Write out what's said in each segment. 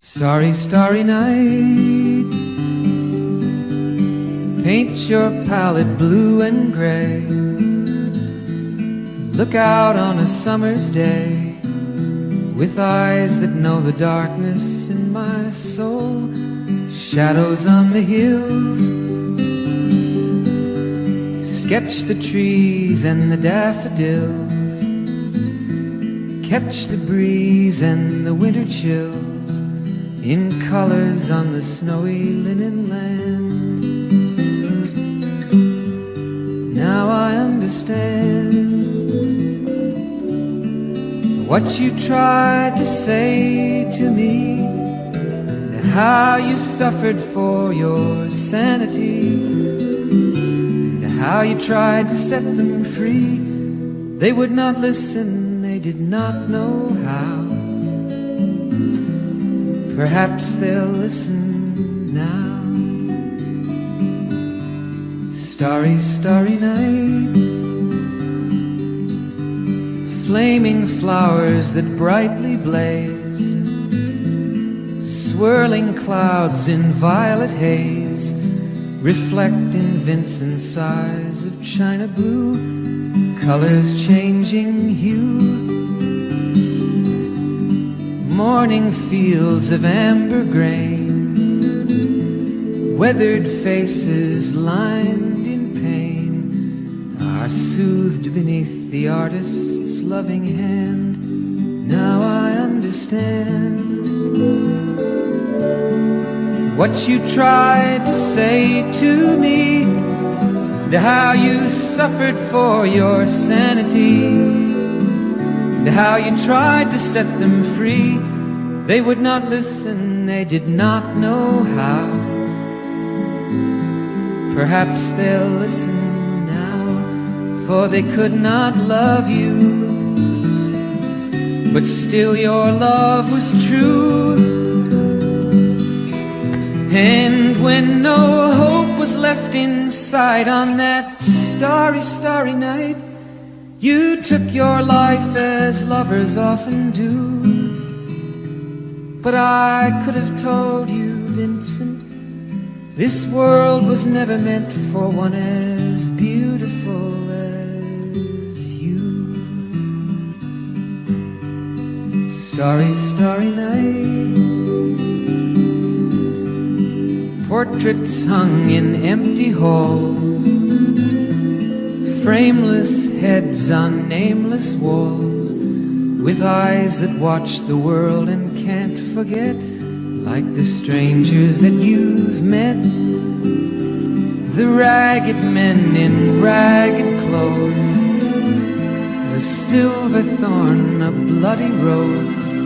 Starry, starry night, paint your palette blue and gray. Look out on a summer's day with eyes that know the darkness in my soul. Shadows on the hills, sketch the trees and the daffodils, catch the breeze and the winter chills in colors on the snowy linen land. Now I understand what you tried to say to me, and how you suffered for your sanity, and how you tried to set them free. They would not listen, they did not know how. Perhaps they'll listen now. Starry, starry night, flaming flowers that brightly blaze, swirling clouds in violet haze, reflect in Vincent's eyes of china blue, colors changing hue. Morning fields of amber grain, weathered faces lined in pain, are soothed beneath the artist's loving hand. Now I understand what you tried to say to me, and how you suffered for your sanity, and how you tried to set them free. They would not listen, they did not know how. Perhaps they'll listen now, for they could not love you, but still your love was true. And when no hope was left inside on that starry, starry night, you took your life as lovers often do. But I could have told you, Vincent, this world was never meant for one as beautiful as you. Starry, starry night, portraits hung in empty halls, frameless heads on nameless walls, with eyes that watch the world and can't forget, like the strangers that you've met, the ragged men in ragged clothes, a silver thorn, a bloody rose,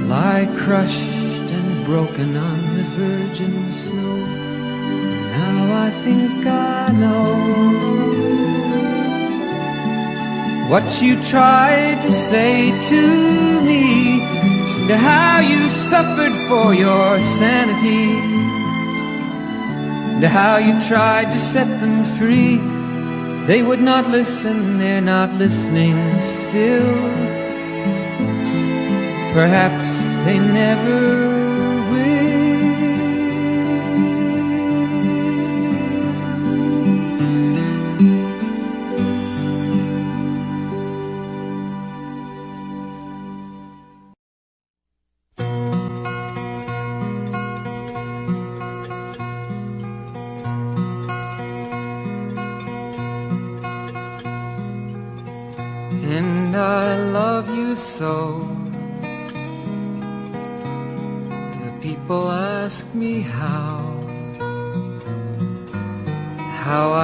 lie crushed and broken on the virgin snow. Now I think I know what you tried to say to me, and how you suffered for your sanity, and how you tried to set them free. They would not listen, they're not listening still. Perhaps they never and I love you so. The people ask me how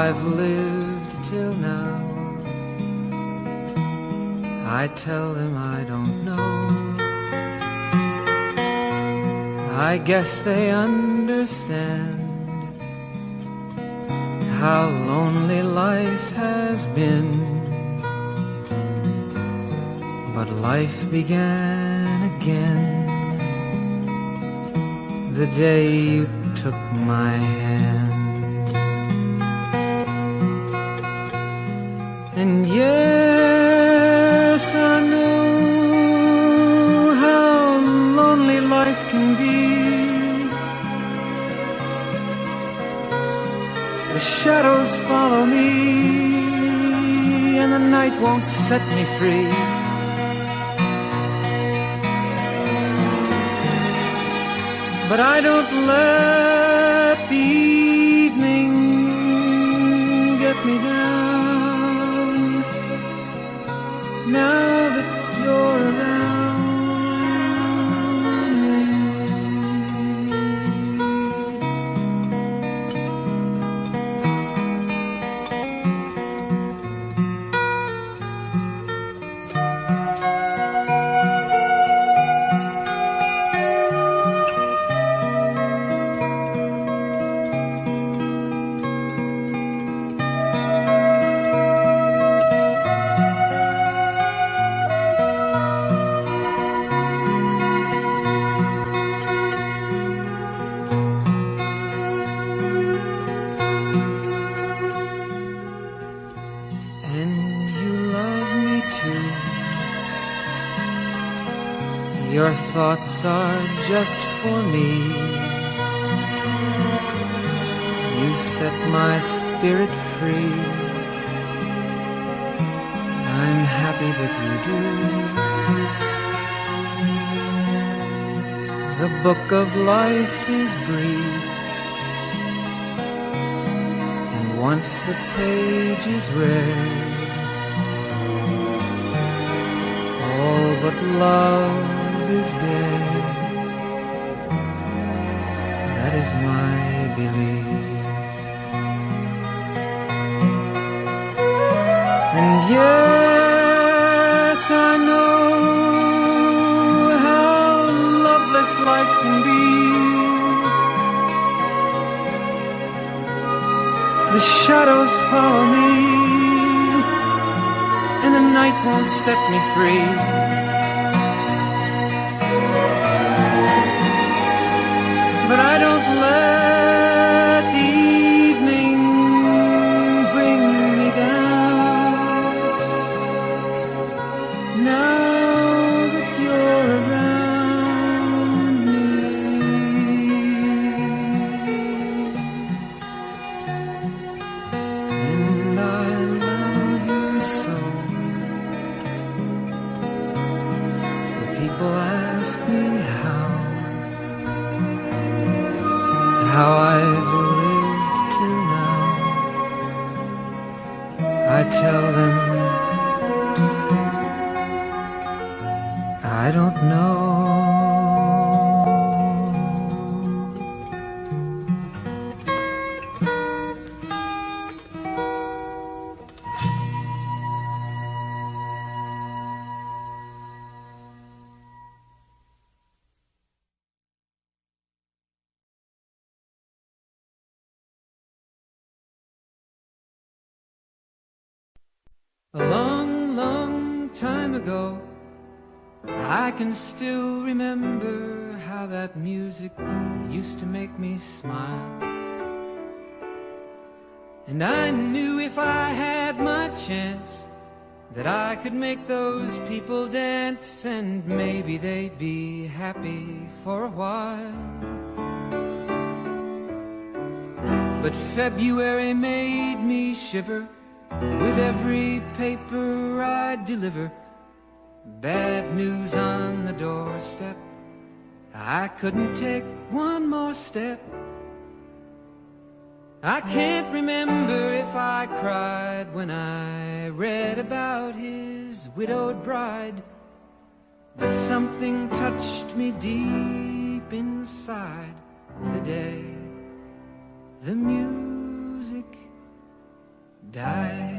I've lived till now. I tell them I don't know. I guess they understand how lonely life has been. But life began again the day you took my hand. And yes, I know how lonely life life can be. The shadows follow me, and the night won't set me free. But I don't let the evening get me down. Now that you're around. Your thoughts are just for me. You set my spirit free. I'm happy that you do. The book of life is brief, and once a page is read, all but love is dead. That is my belief. And yes, I know how loveless life can be. The shadows follow me, and the night won't set me free. But I don't let the evening bring me down. Now that you're around me, and I love you so. The people ask me how I've lived till now. I tell them I don't know. A long, long time ago, I can still remember how that music used to make me smile. And I knew if I had my chance that I could make those people dance, and maybe they'd be happy for a while. But February made me shiver with every paper I deliver. Bad news on the doorstep. I couldn't take one more step. I can't remember if I cried when I read about his widowed bride, but something touched me deep inside the day the music died.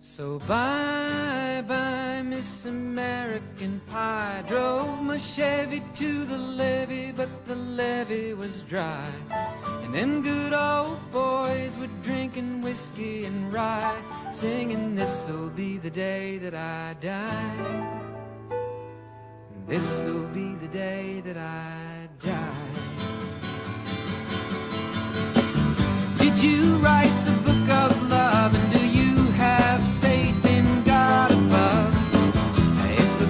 So bye-bye, Miss American Pie. Drove my Chevy to the levee, but the levee was dry. And them good old boys were drinking whiskey and rye, singing, this'll be the day that I die. This'll be the day that I die. Did you write the book of love, and do you have faith in God above? If the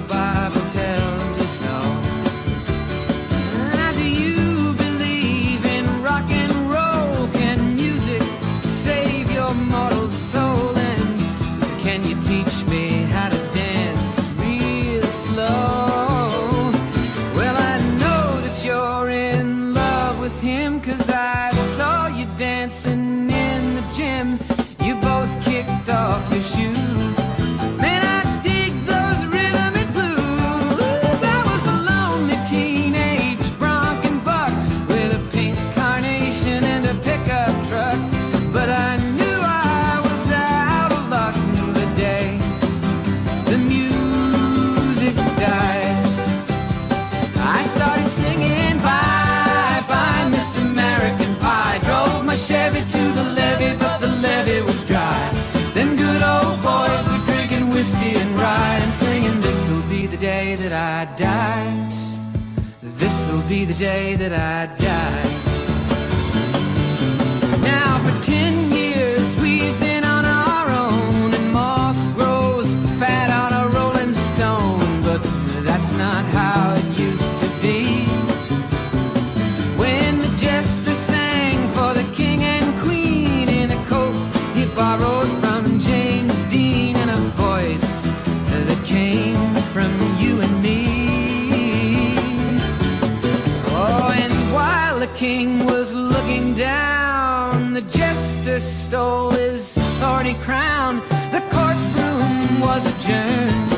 Chevy to the levee, but the levee was dry. Them good old boys were drinking whiskey and rye and singing, this'll be the day that I die. This'll be the day that I die. Now for 10 years we've been on our own, and moss grows fat on a rolling stone, but that's not how it used to be. When the jester sang for the king and queen in a coat he borrowed from James Dean, and a voice that came from you and me. Oh, and while the king was looking down, the jester stole his thorny crown. The courtroom was adjourned.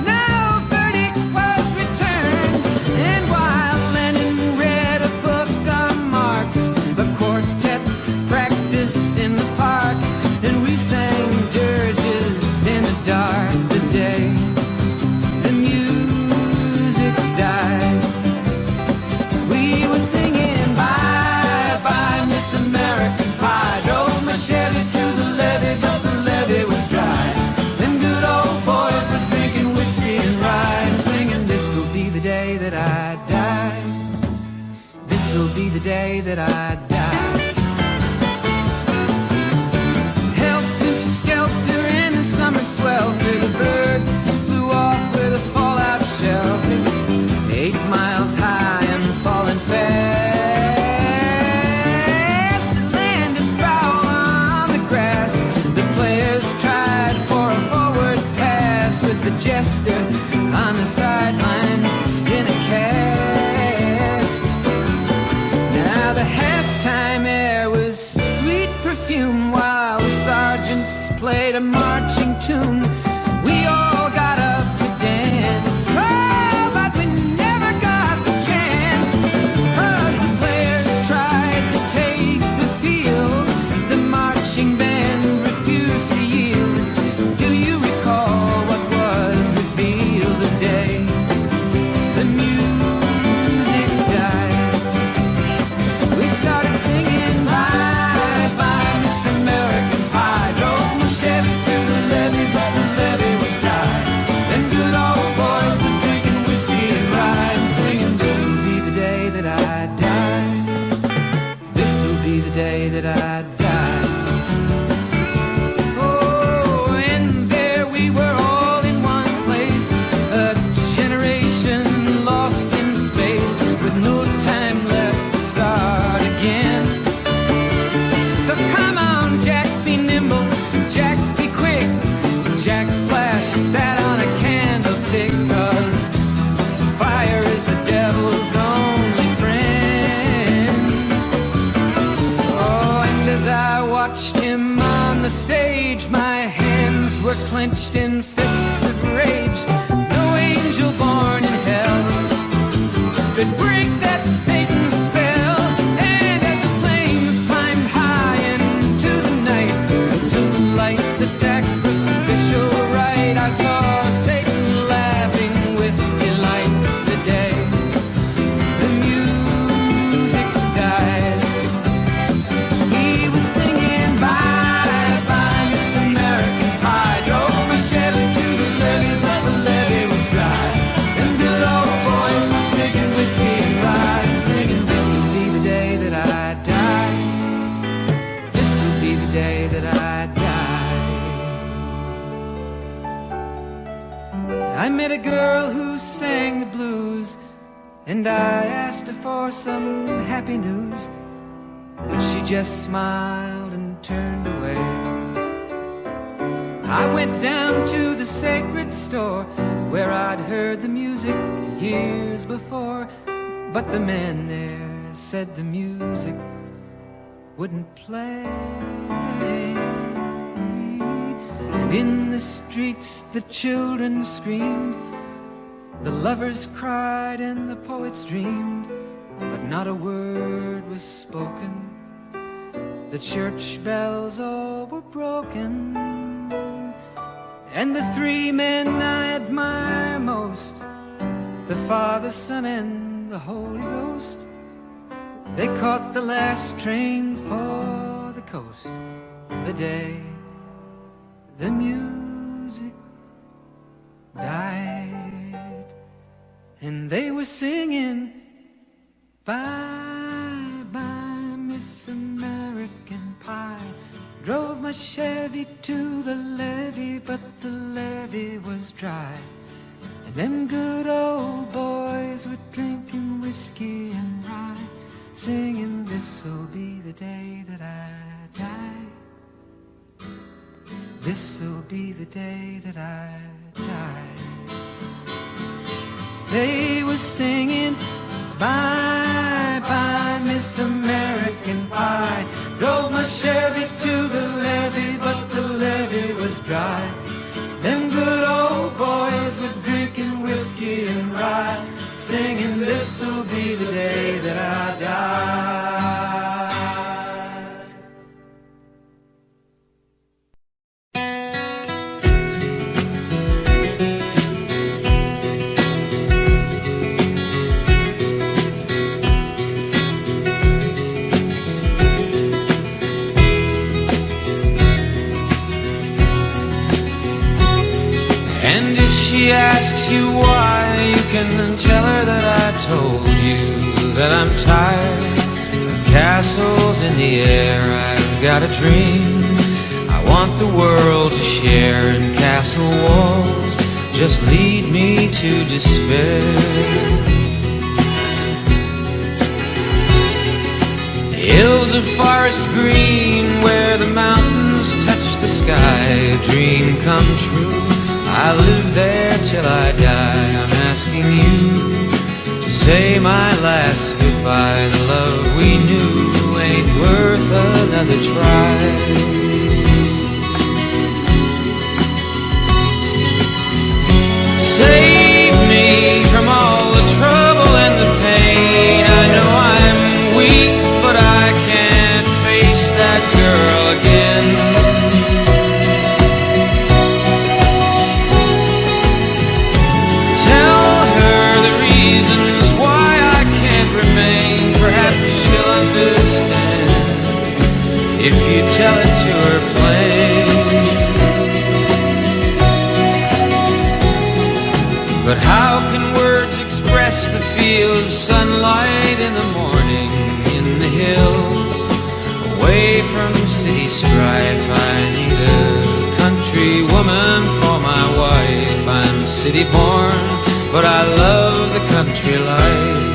No verdict was returned. And while Lenin read a book of Marx, the quartet practiced in the park, and we sang dirges in the dark. The day the music died, we were singing bye bye Miss American Pie. Drove my Chevy to the levee, but the levee was dry. Them good old boys were drinking whiskey and rye and singing, this'll be the day that I die. This'll be the day that I die. Helter skelter in the summer swelter, the birds flew off with a fallout shelter, 8 miles high and falling fast. It landed foul on the grass. The players tried for a forward pass, with the jester on the sidelines in a cast. Now the halftime air was sweet perfume, while the sergeants played a marching tune. We all got up to dance, oh, but we never got the chance, 'cause the players tried to take the field. The marching band refused to yield. Do you recall what was revealed the day the music died? We started singing bye bye Miss American Pie. Drove my Chevy to the levee, but the levee was dry. Them good old boys were drinking whiskey and rye and singing, this'll be the day that I die. This'll be the day that I die. Oh, and there we were all in one place, a generation lost in space, with no time left to start again. So come on, Jack, be nimble, Jack, be quick. Jack Flash sat on a candlestick, 'cause fire is the devil's only friend. Oh, and as I watched him on the stage, my hands were clenched in fists of rage. No angel born in hell could break that Satan's spell. And as the flames climbed high into the night to light the sacrificial rite, I saw Satan laughing with delight the day the music died. He was singing bye bye Miss American Pie. Drove my Chevy to the levee, but the levee was dry. Them good old boys were drinking whiskey and rye and singing, this'll be the day that I die. This'll be the day that I die. I met a girl who sang the blues, and I asked her for some happy news, but she just smiled and turned away. I went down to the sacred store where I'd heard the music years before, but the man there said the music wouldn't play. And in the streets the children screamed, the lovers cried and the poets dreamed, but not a word was spoken. The church bells all were broken, and the 3 men I admire most, the Father, Son, and the Holy Ghost, They caught the last train for the coast the day the music died, and they were singing bye bye Miss American Pie. Drove my Chevy to the levee, but the levee was dry, and them good old boys were drinking whiskey and rye, singing this'll be the day that I die. This'll be the day that I die. They were singing bye bye Miss American Pie. Drove my Chevy to the levee, but the levee was dry. Them good old boys were drinking whiskey and rye, singing this'll be the day that I die. And if she asks you why, you can tell her that I told you that I'm tired of castles in the air. I've got a dream I want the world to share, and castle walls just lead me to despair. The hills of forest green where the mountains touch the sky, a dream come true. I live there till I die. I'm asking you to say my last goodbye. The love we knew ain't worth another try. Save me from all the trouble and the pain. I know I'm weak, but I can't face that girl again. If you tell it to her plain. But how can words express the feel of sunlight in the morning in the hills, away from city strife? I need a country woman for my wife. I'm city born, but I love the country life.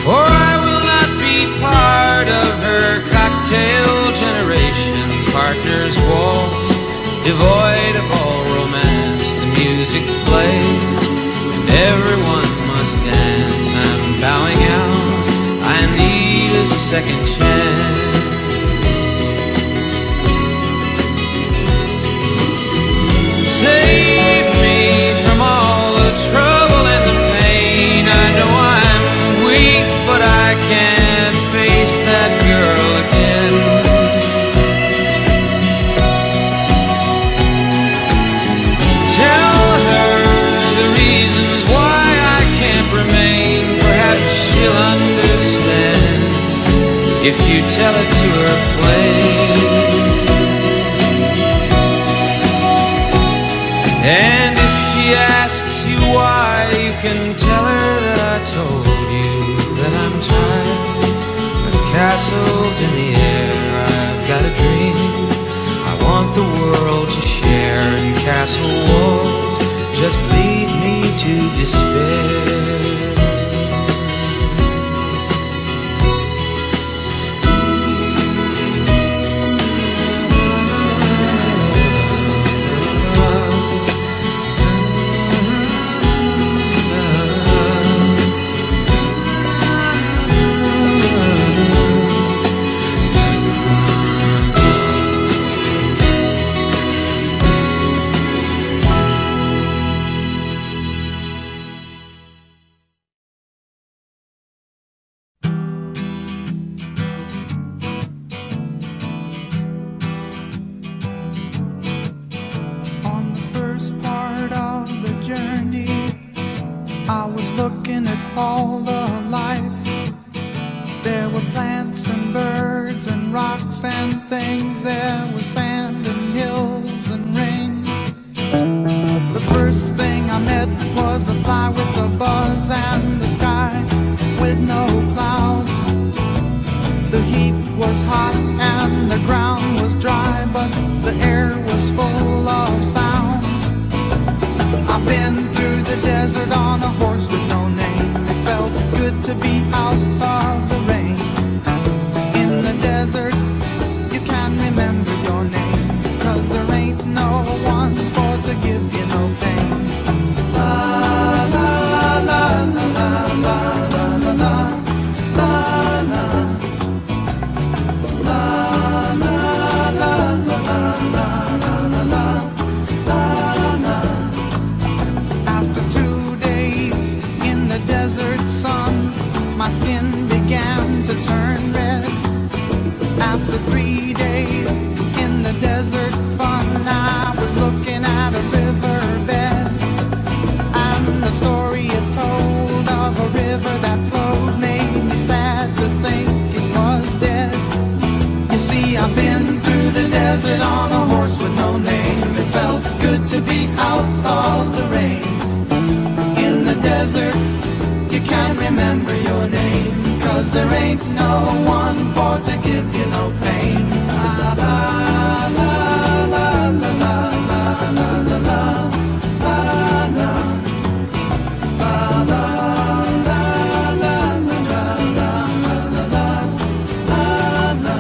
For I will not be part of her cocktail generation. Partners waltz, devoid of all romance. The music plays, and everyone must dance. I'm bowing out, I need a second chance. Save me from all the trouble and the pain. I know I'm weak, but I can't face that girl again. Tell her the reasons why I can't remain. Perhaps she'll understand if you tell it to her plain. And if she asks you why, you can tell her that I told you that I'm tired of castles in the air. I've got a dream I want the world to share, and castle walls just lead me to despair. of sound. I've been through the desert on a horse with no name. It felt good to be out of the rain. In the desert, you can remember your name, 'cause there ain't no one for to give you no pain. La la la la la la la la la la la la la la la la. After 2 days in the desert sun, my skin began to turn red. After 3 days in the desert fun, I was looking at a riverbed, and the story it told of a river that flowed made me sad to think it was dead. You see, I've been through the desert on a horse with no name. It felt good to be out of the rain. In the desert, you can't remember your name, 'cause there ain't no one for to give you no pain. La la la la la la la la la la la la la la la la la la.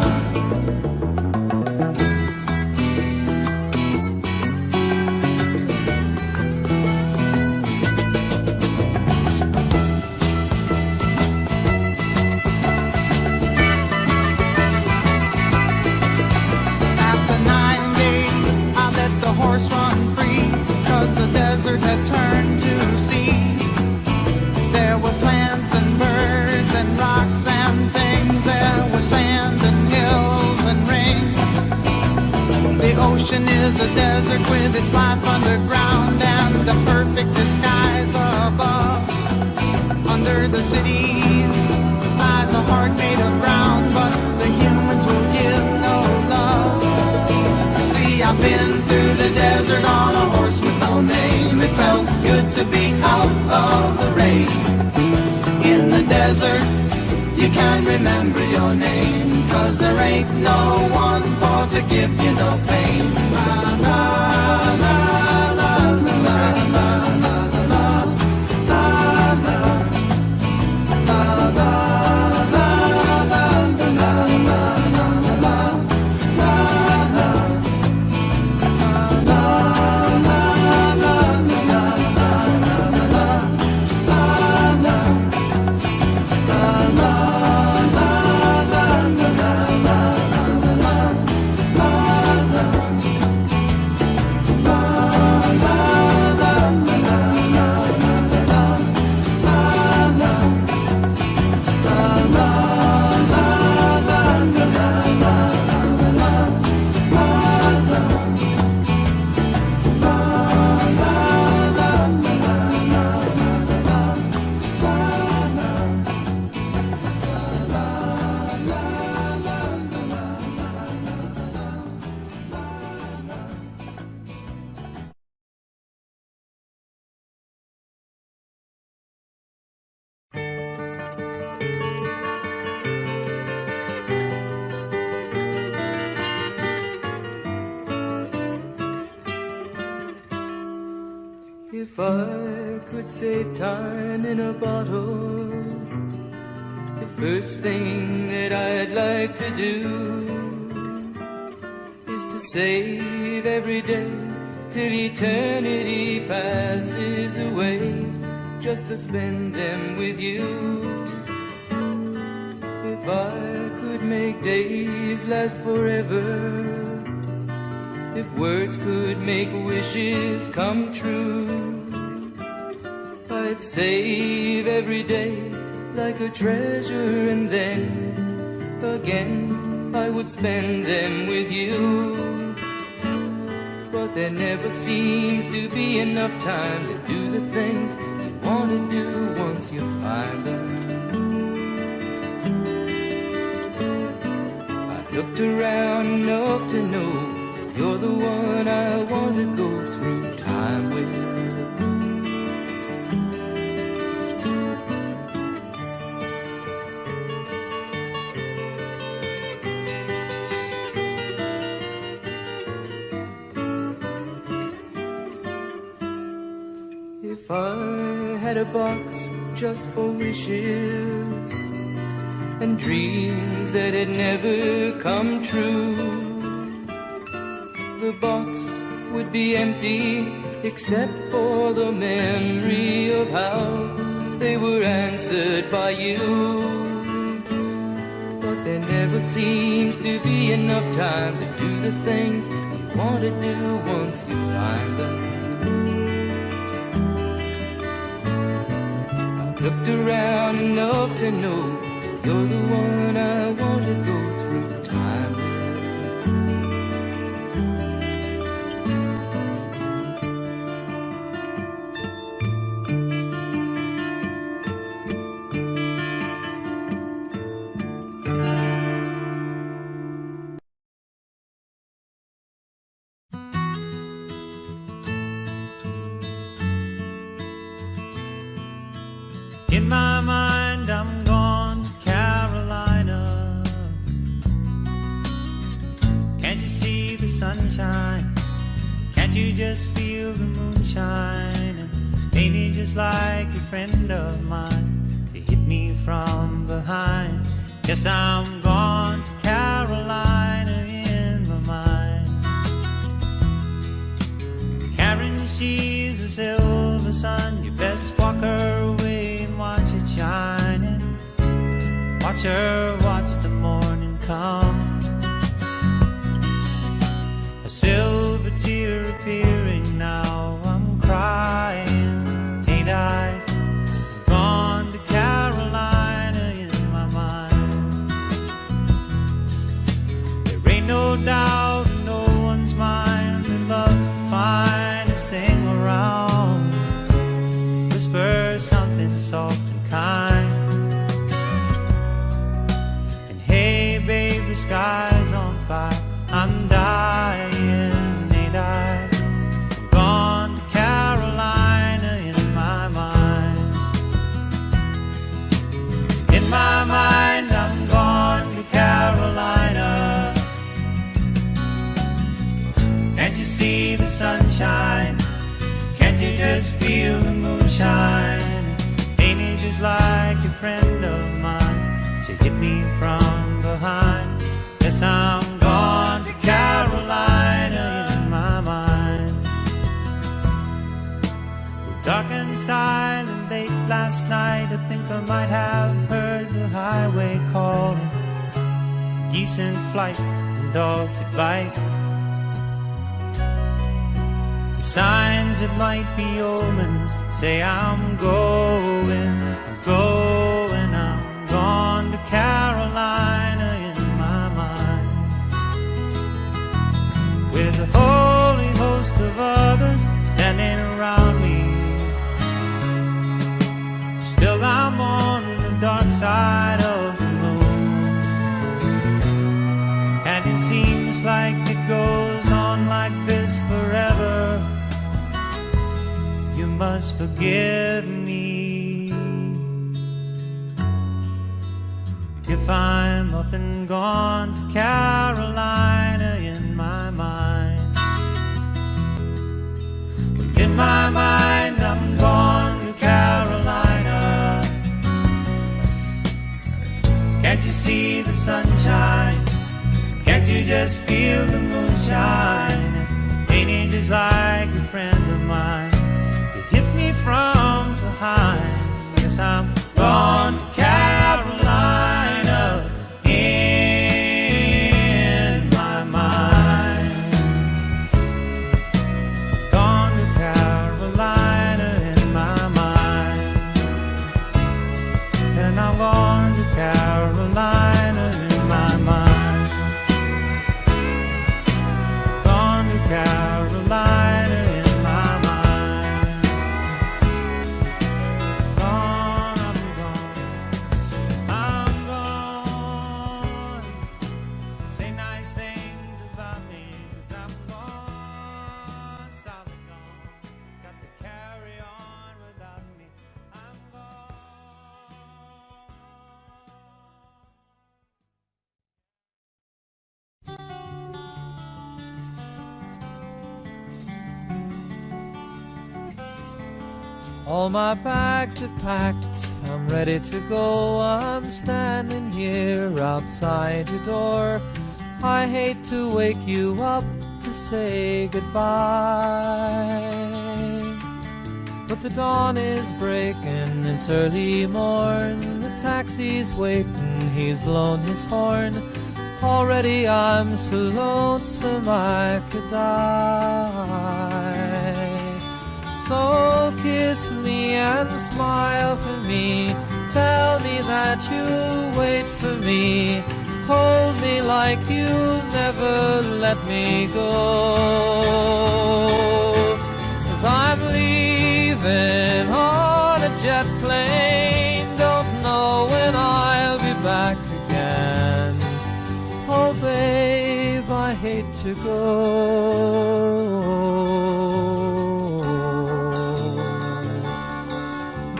After 9 days, I let the horse run free, 'cause the desert had turned to sea. There were plants and birds and rocks and things. There was sand and hills and rings. The ocean is a desert with its life underground and the perfect disguise above. Under the cities lies a heart made of brown, but the humans will give no love. You see, I've been through the desert on a horse with no name. It felt good to be out of the rain. In the desert, you can't remember your name, 'cause there ain't no one for to give you no pain. La la la la la la la la la la la la la la la la la If I could save time in a bottle, the first thing that I'd like to do is to save every day till eternity passes away, just to spend them with you. If I could make days last forever, if words could make wishes come true, I'd save every day like a treasure, and then again I would spend them with you. But there never seems to be enough time to do the things you want to do once you find them. I've looked around enough to know you're the one I want to go through time with. If I had a box just for wishes and dreams that had never come true, the box would be empty except for the memory of how they were answered by you. But there never seems to be enough time to do the things you want to do once you find them. I've looked around enough to know you're the one I want to go through time with. In my mind, I'm gone to Carolina. Can't you see the sunshine? Can't you just feel the moonshine? And ain't it just like a friend of mine to hit me from behind? Guess I'm gone to Carolina in my mind. Karen, she's a silver sun. You best walk her away and watch it shining. Watch her watch the morning come. A silver tear appearing now. I'm crying, ain't I? Gone to Carolina in my mind. There ain't no doubt in no one's mind that love's the finest thing around. Whisper something soft and kind. And hey babe, the sky's on fire. I'm dying, ain't I? I'm gone to Carolina in my mind. In my mind, I'm gone to Carolina. Can't you see the sunshine? Can't you just feel the moonshine? Ain't it just like a friend of mine to hit me from behind? Yes, I'm gone to Carolina in my mind. Dark and silent late last night, I think I might have heard the highway calling. Geese in flight and dogs that bite. The signs that might be omens say I'm going, I'm going, I'm gone to Carolina in my mind. With a holy host of others standing around me, still I'm on the dark side of the moon. And it seems like it goes on like this forever. You must forgive me if I'm up and gone to Carolina in my mind. In my mind, I'm gone to Carolina. Can't you see the sunshine? Can't you just feel the moonshine? Ain't it just like a friend of mine to hit me from behind? Yes, I'm gone to Carolina in my mind. Gone to Carolina in my mind. And I'm gone to Carolina in my mind. Gone to Carolina in my mind. All my bags are packed, I'm ready to go. I'm standing here outside your door. I hate to wake you up to say goodbye, but the dawn is breaking, it's early morn. The taxi's waiting, he's blown his horn. Already I'm so lonesome I could die. So kiss me and smile for me. Tell me that you'll wait for me. Hold me like you'll never let me go. 'Cause I'm leaving on a jet plane. Don't know when I'll be back again. Oh babe, I hate to go.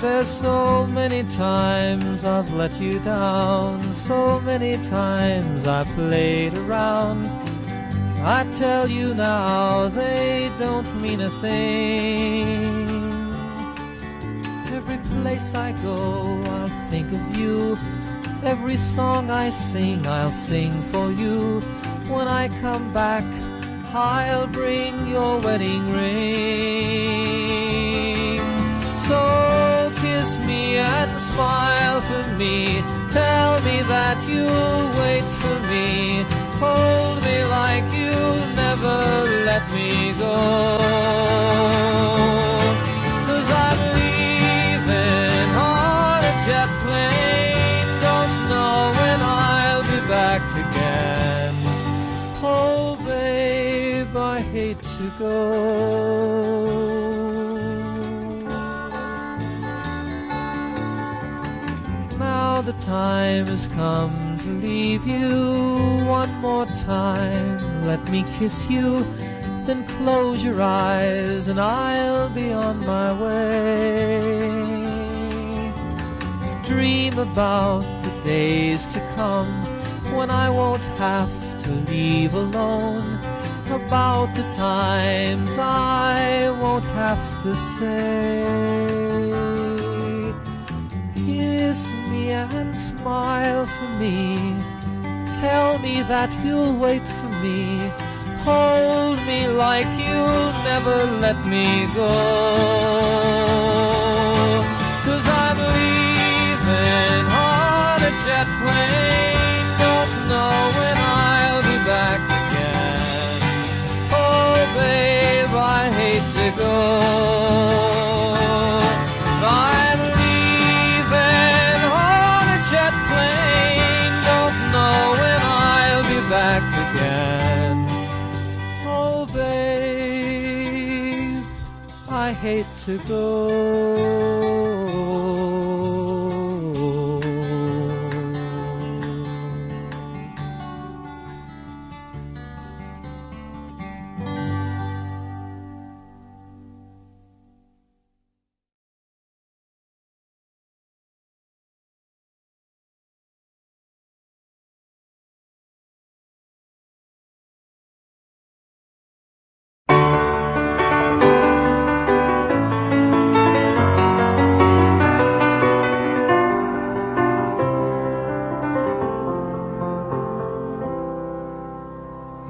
There's so many times I've let you down, so many times I played around. I tell you now, they don't mean a thing. Every place I go, I'll think of you. Every song I sing, I'll sing for you. When I come back, I'll bring your wedding ring. So kiss me and smile for me. Tell me that you'll wait for me. Hold me like you'll never let me go. 'Cause I'm leaving on a jet plane. Don't know when I'll be back again. Oh babe, I hate to go. Now the time has come to leave you. One more time, let me kiss you. Then close your eyes and I'll be on my way. Dream about the days to come when I won't have to leave alone. About the times I won't have to say. Kiss me and smile for me. Tell me that you'll wait for me. Hold me like you'll never let me go. 'Cause I'm leaving on a jet plane. Don't know when I'll be back again. Oh babe, I hate to go. I'm leaving on a jet plane. Don't know when I'll be back again. Oh babe, I hate to go.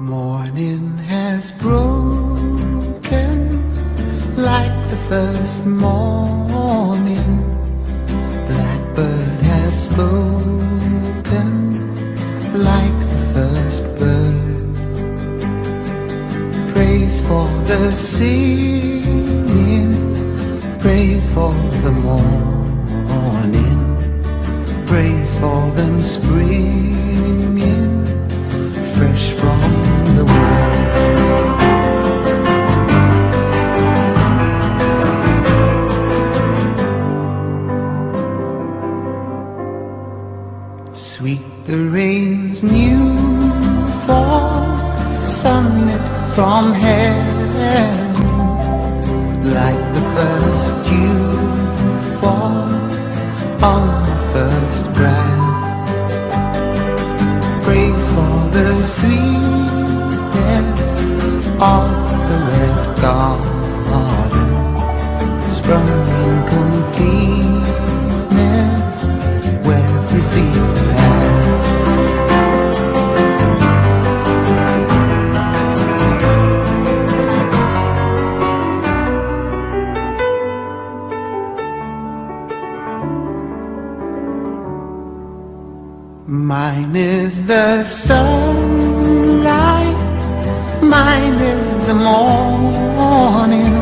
Morning has broken like the first morning. Blackbird has spoken like the first bird. Praise for the singing, praise for the morning, praise for them springing fresh from the world. Sweet the rain's new fall, sunlit from heaven, like the first dew fall on the first grass. Praise for the sweetness of the red garden, from incompleteness where his feet pass. Mine is the sunlight, mine is the morning,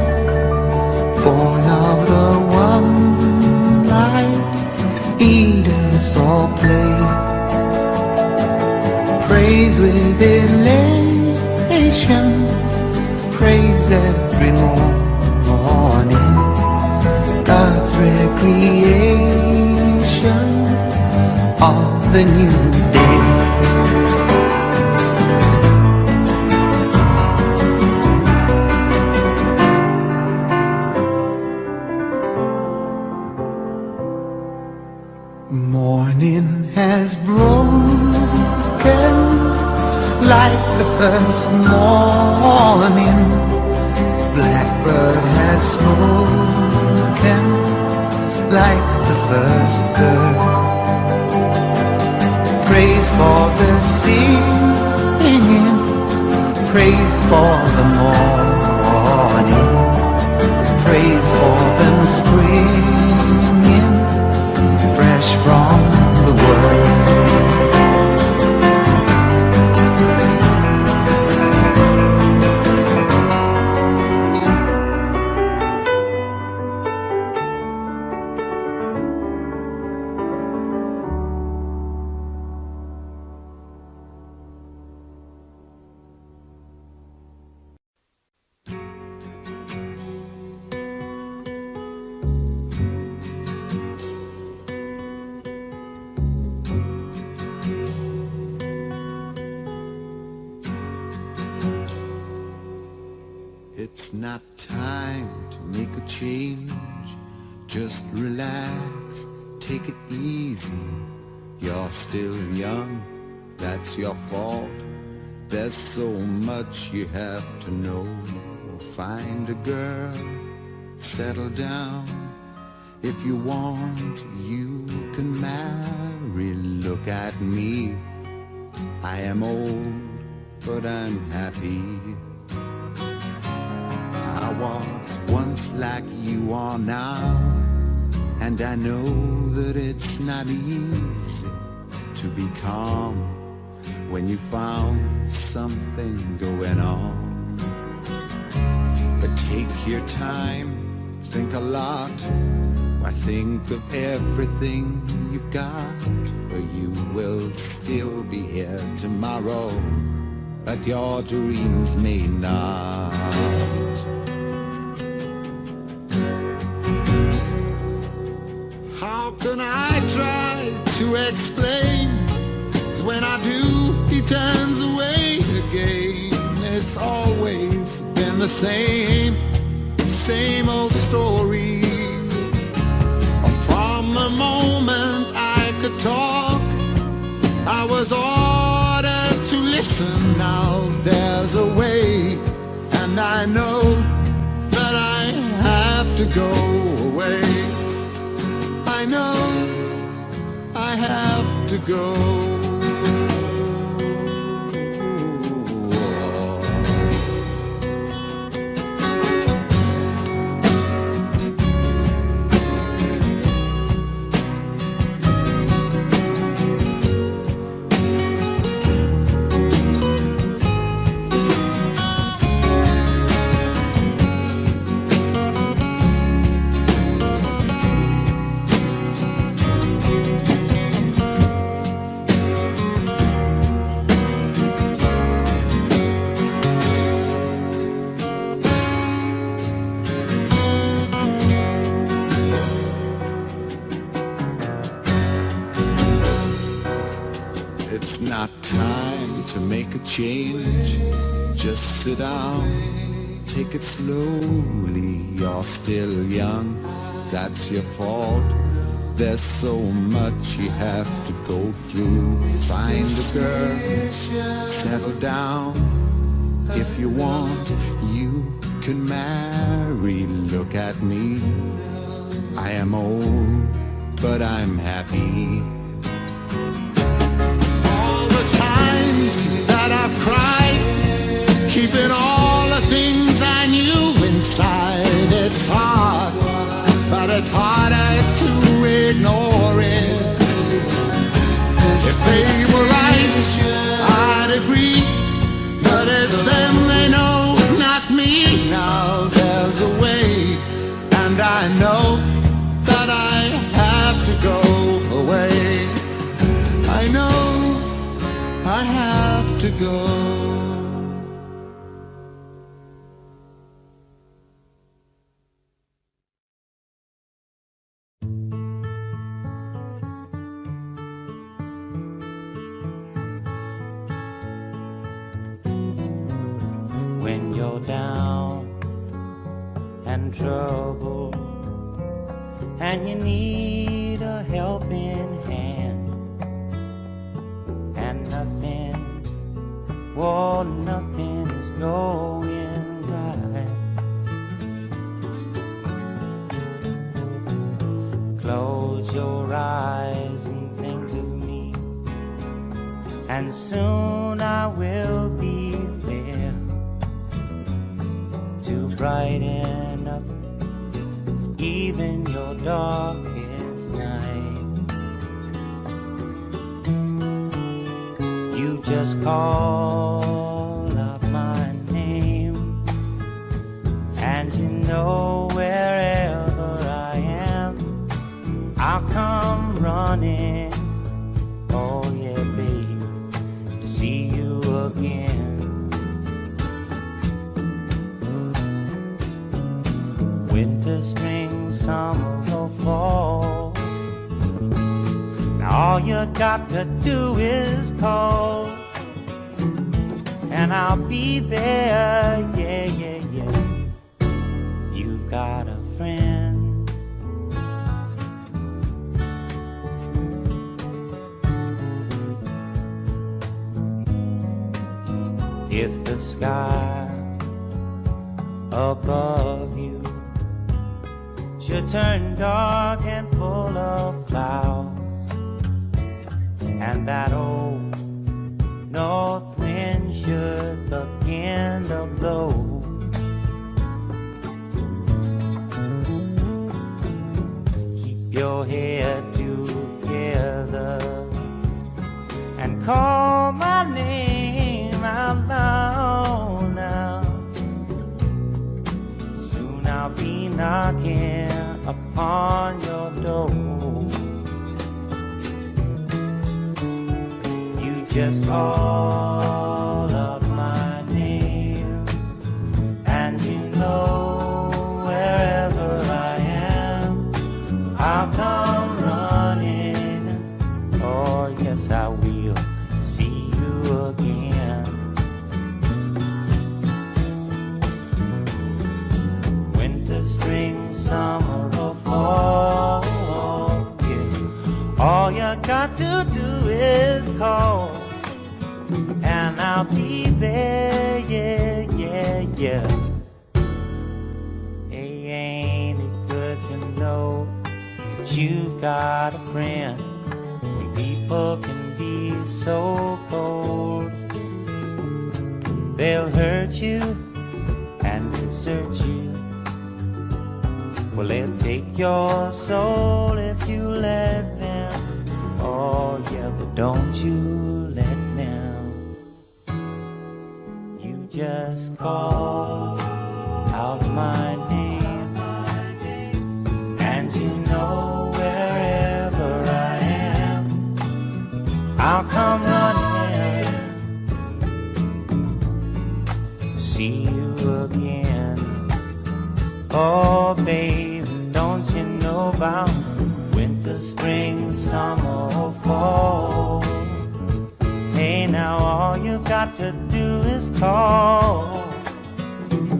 born of the one light, Eden saw play. Praise with elation, praise every morning, God's recreation of the new day. Morning has broken like the first morning. Blackbird has spoken like the first bird. Praise for the singing, praise for the morning, praise for them springing fresh from the world. It's not time to make a change. Just relax, take it easy. You're still young, that's your fault. There's so much you have to know. Find a girl, settle down. If you want, you can marry. Look at me, I am old, but I'm happy. I was once like you are now, and I know that it's not easy to be calm when you found something going on. But take your time, think a lot. Why, think of everything you've got, for you will still be here tomorrow, but your dreams may not. How can I try to explain? When I do, he turns away again. It's always been the same old story. From the moment I could talk, I was ordered to listen. Now there's a way, and I know that I have to go away. I know I have to go. It's not time to make a change. Just sit down, take it slowly. You're still young, that's your fault. There's so much you have to go through. Find a girl, settle down. If you want, you can marry, look at me. I am old, but I'm happy. All the times that I've cried, keeping all the things I knew inside. It's hard, but it's harder to ignore it. If they were right, I'd agree, but it's them they know, not me. Now there's a way, and I know that I have to go away. I know I have to go. When you're down and troubled and you need a helping hand, and nothing, oh, nothing is going right. Close your eyes and think of me, and soon I will be there to brighten up even your darkest night. You just call out my name, and you know wherever I am, I'll come running. Oh yeah, babe, to see you again. Winter, spring, summer, or fall, now all you got to do is call, and I'll be there, yeah, yeah, yeah. You've got a friend. If the sky above you should turn dark and full of clouds, and that old north wind should begin to blow, keep your head together and call my name out loud now. Soon I'll be knocking upon your door. You just call up my name, and you know wherever I am, I'll come running. Oh yes, I will see you again. Winter, spring, summer, or fall, yeah. All you got to do is call, and I'll be there, yeah, yeah, yeah. Hey, ain't it good to know that you've got a friend? People can be so cold, they'll hurt you and desert you. Well, they'll take your soul if you let them. Oh yeah, but don't you let them. You just call out my name, and you know wherever I am, I'll come running to see you again. Oh babe, don't you know about winter, spring, summer, or fall? Hey, now all you've got to do is call.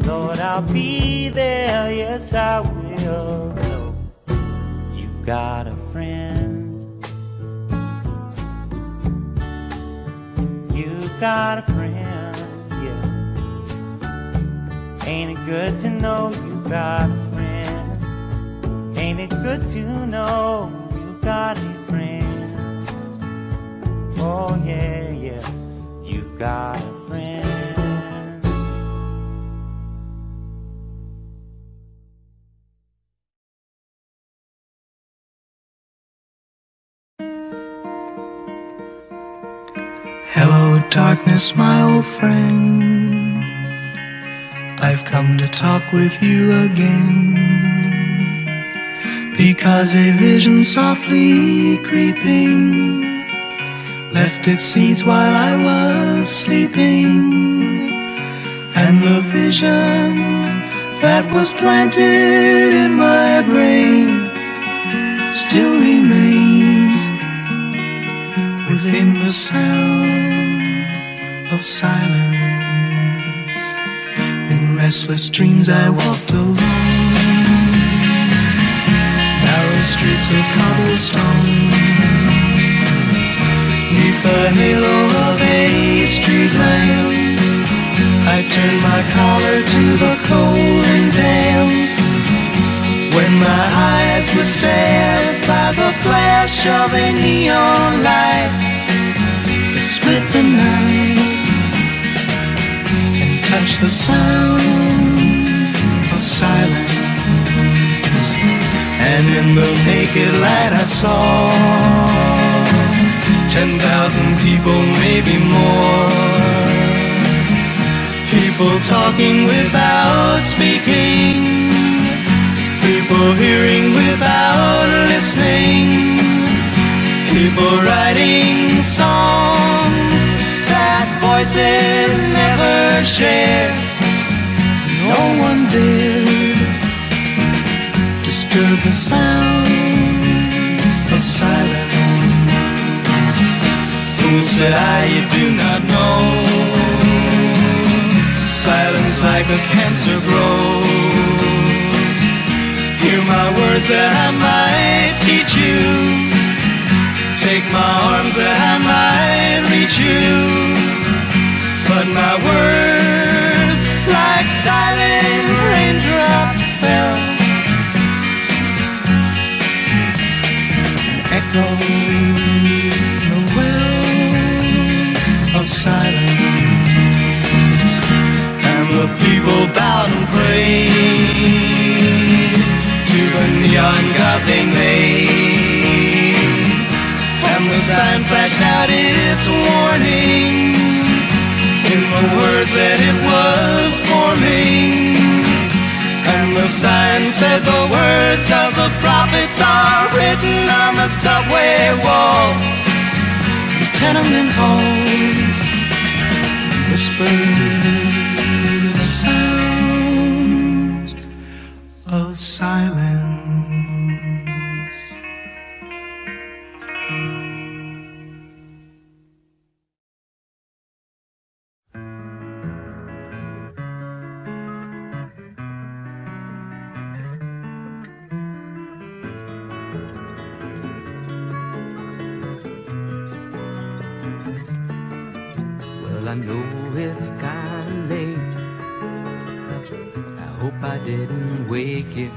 Lord, I'll be there, yes I will. You've got a friend. You've got a friend, yeah. Ain't it good to know you got a friend? Ain't it good to know you got a friend? Oh yeah, yeah, you've got a friend. Hello, darkness, my old friend. I've come to talk with you again, because a vision softly creeping left its seeds while I was sleeping, and the vision that was planted in my brain still remains within the sound of silence. In restless dreams I walked alone, narrow streets of cobblestone, neath the halo of a street lamp. I turned my collar to the cold and damp, when my eyes were stabbed by the flash of a neon light that split the night and touched the sound of silence. And in the naked light I saw 10,000 people, maybe more, people talking without speaking, people hearing without listening, people writing songs that voices never share. No one dared disturb the sound of silence. Fool, said I, you do not know, silence like a cancer grows. Hear my words that I might teach you, take my arms that I might reach you, but my words like silent raindrops fell, echoing the wells of silence. And the people bowed and prayed to the neon god they made, and the sign flashed out its warning in the words that it was forming. And the sign said the words of the prophets are written on the subway walls, the tenement halls, whispered the sounds of silence. Well, I know it's kinda late, I hope I didn't wake you,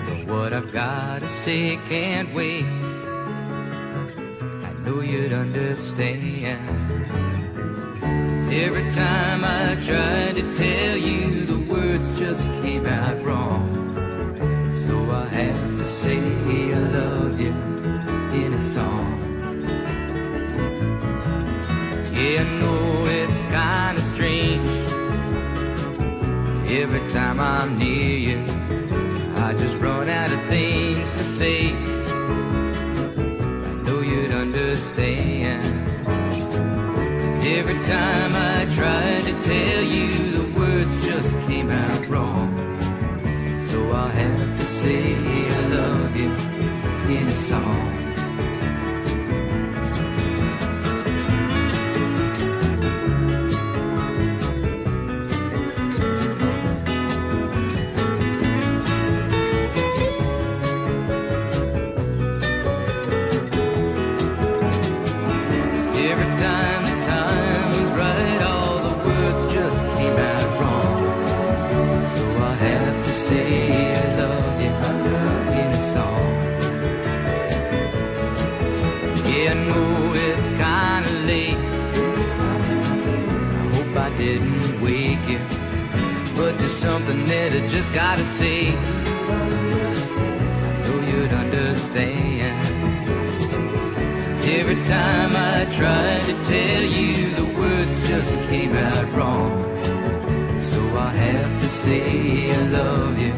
but what I've gotta say can't wait. I know you'd understand. Every time I tried to tell you, the words just came out wrong. So I have to say I love you in a song. Yeah, I know it's kinda strange, every time I'm near you I just run out of things to say. I know you'd understand. Every time I tried to tell you, the words just came out wrong. So I'll have to say I love you in a song. say I love you in song. Yeah, I know it's kinda late. I hope I didn't wake you, but there's something that I just gotta say. I know you'd understand. Every time I tried to tell you, the words just came out wrong. So I have to say I love you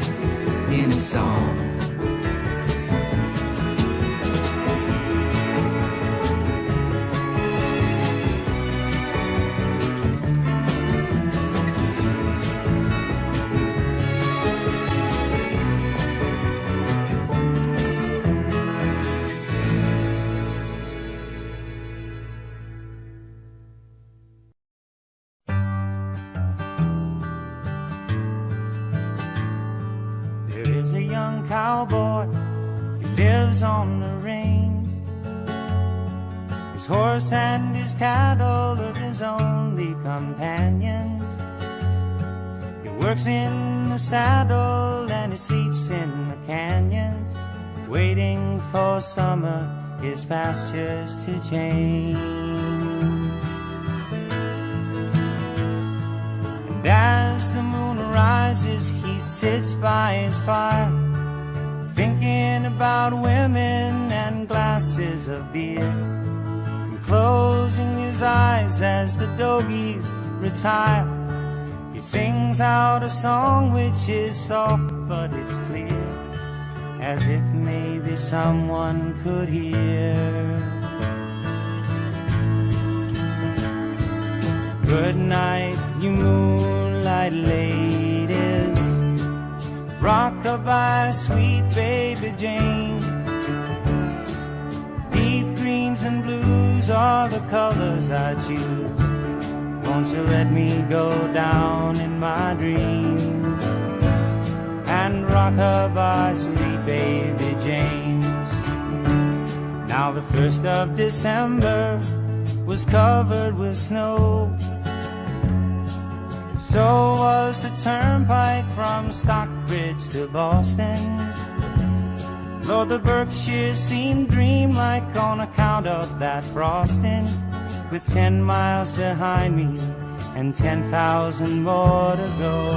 in a song. Cowboy, he lives on the range. His horse and his cattle are his only companions. He works in the saddle and he sleeps in the canyons, waiting for summer, his pastures to change. And as the moon rises, he sits by his fire, thinking about women and glasses of beer, and closing his eyes as the dogies retire. He sings out a song which is soft but it's clear, as if maybe someone could hear. Good night, you moonlight ladies, rock-a-bye, sweet baby Jane. Deep greens and blues are the colors I choose. Won't you let me go down in my dreams and rock-a-bye, sweet baby James. Now the 1st of December was covered with snow, so was the turnpike from Stockbridge to Boston. Though the Berkshires seemed dreamlike on account of that frosting, with 10 miles behind me and 10,000 more to go.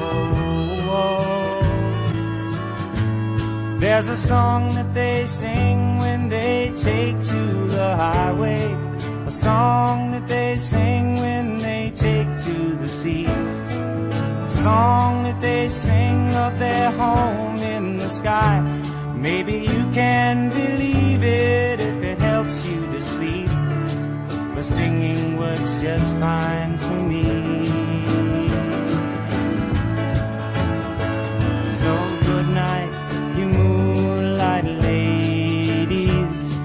There's a song that they sing when they take to the highway, a song that they sing when they take to the sea, song that they sing of their home in the sky. Maybe you can believe it if it helps you to sleep, but singing works just fine for me. So good night, you moonlight ladies,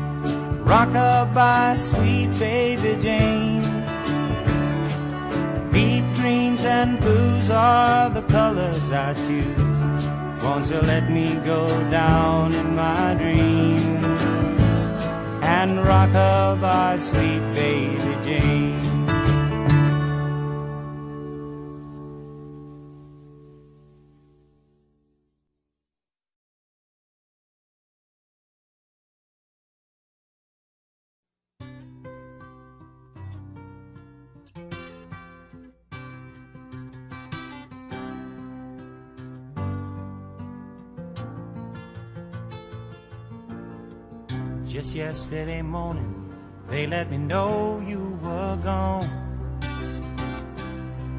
rock-a-bye, sweet baby Jane. Deep greens and blues are the colors I choose. Won't you let me go down in my dreams and rock-a-bye, sweet baby Jane. Just yesterday morning, they let me know you were gone.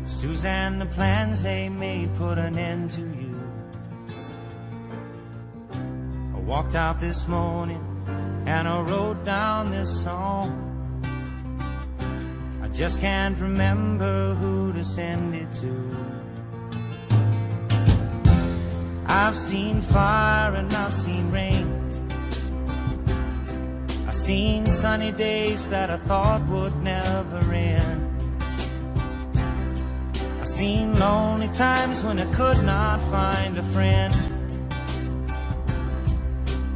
Suzanne, the plans they made put an end to you. I walked out this morning and I wrote down this song. I just can't remember who to send it to. I've seen fire and I've seen rain, I've seen sunny days that I thought would never end. I've seen lonely times when I could not find a friend,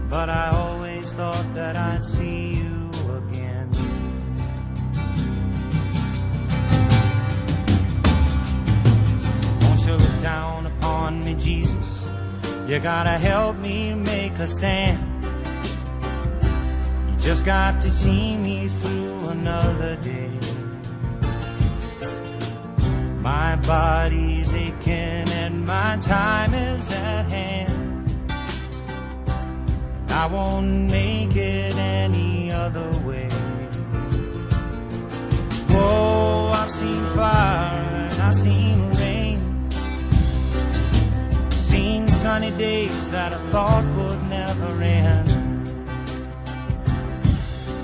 but I always thought that I'd see you again. Won't you look down upon me, Jesus? You gotta help me make a stand. You just got to see me through another day. My body's aching and my time is at hand. I won't make it any other way. Whoa, I've seen fire and I've seen rain. Seen sunny days that I thought would never end.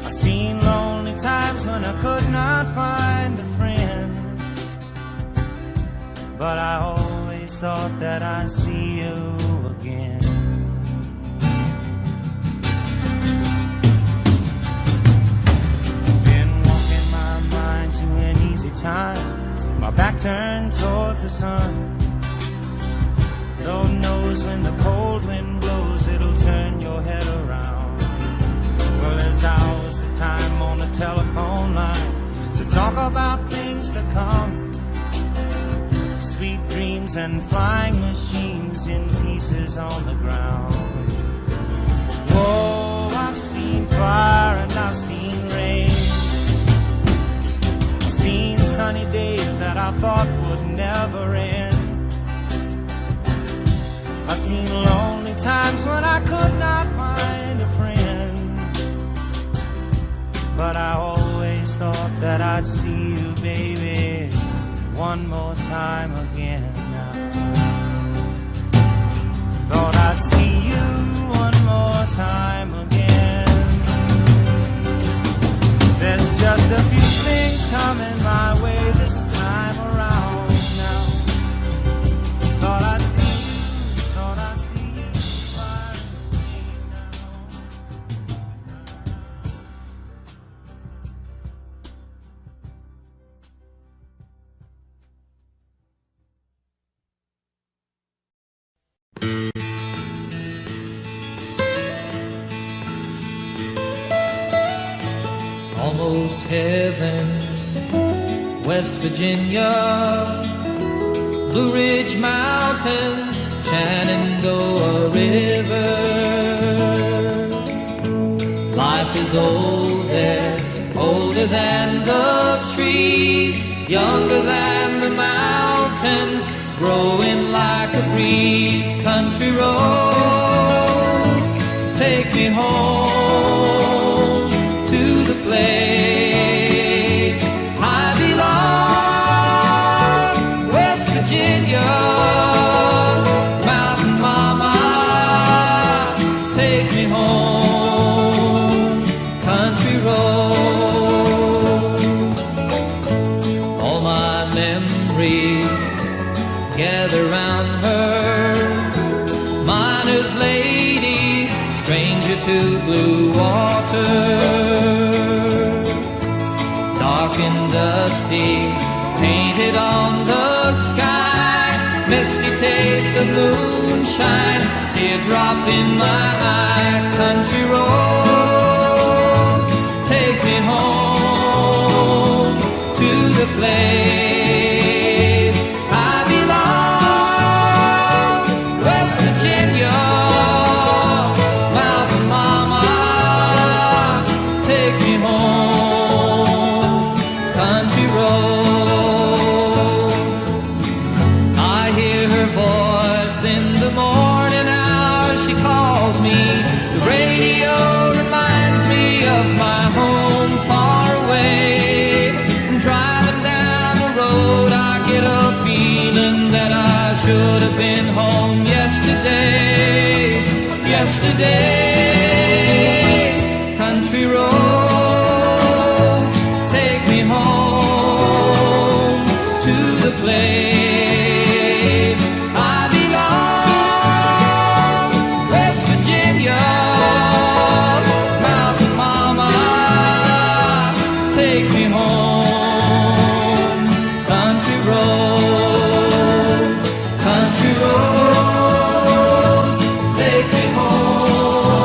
I've seen lonely times when I could not find a friend. But I always thought that I'd see you again. Been walking my mind to an easy time, my back turned towards the sun. Lord knows when the cold wind blows, it'll turn your head around. Well, there's hours of time on the telephone line to talk about things to come. Sweet dreams and flying machines in pieces on the ground. Whoa, I've seen fire and I've seen rain. I've seen sunny days that I thought would never end. I've seen lonely times when I could not find a friend. But I always thought that I'd see you, baby, one more time again now. Thought I'd see you one more time again. There's just a few things coming my way this time around now. Thought I'd see you, thought I'd see you finally now. Almost heaven, West Virginia, Blue Ridge Mountains, Shenandoah River. Life is old there, older than the trees, younger than the mountains, growing like a breeze. Country roads, take me home to the place I belong. West Virginia, Mountain Mama, take me home. Country roads, all my memories gather round her. Miner's lady, stranger to blue water, dark and dusty, painted on the sky, misty taste of moonshine, teardrop in my eye. Country roads, take me home to the place I belong. West Virginia, Mountain Mama, take me home. Country roads, I hear her voice in the morning hour. She calls me, the radio reminds me of my home far away. Driving down the road, I get a feeling that I should have been home yesterday, yesterday. Country roads, take me home to the place I belong. West Virginia, Mountain Mama, take me home. Country roads, take me home.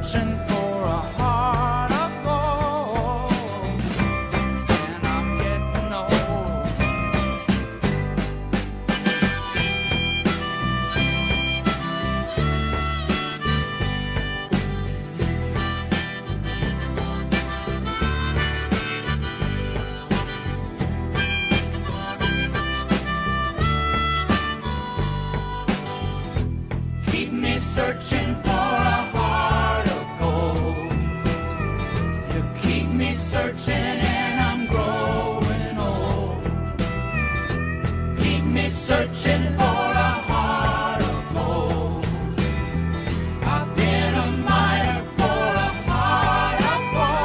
searching for a heart of gold, and I'm getting old. Keep me searching for a heart of gold. You keep me searching and I'm growing old. Keep me searching for a heart of gold. I've been a miner for a heart of gold.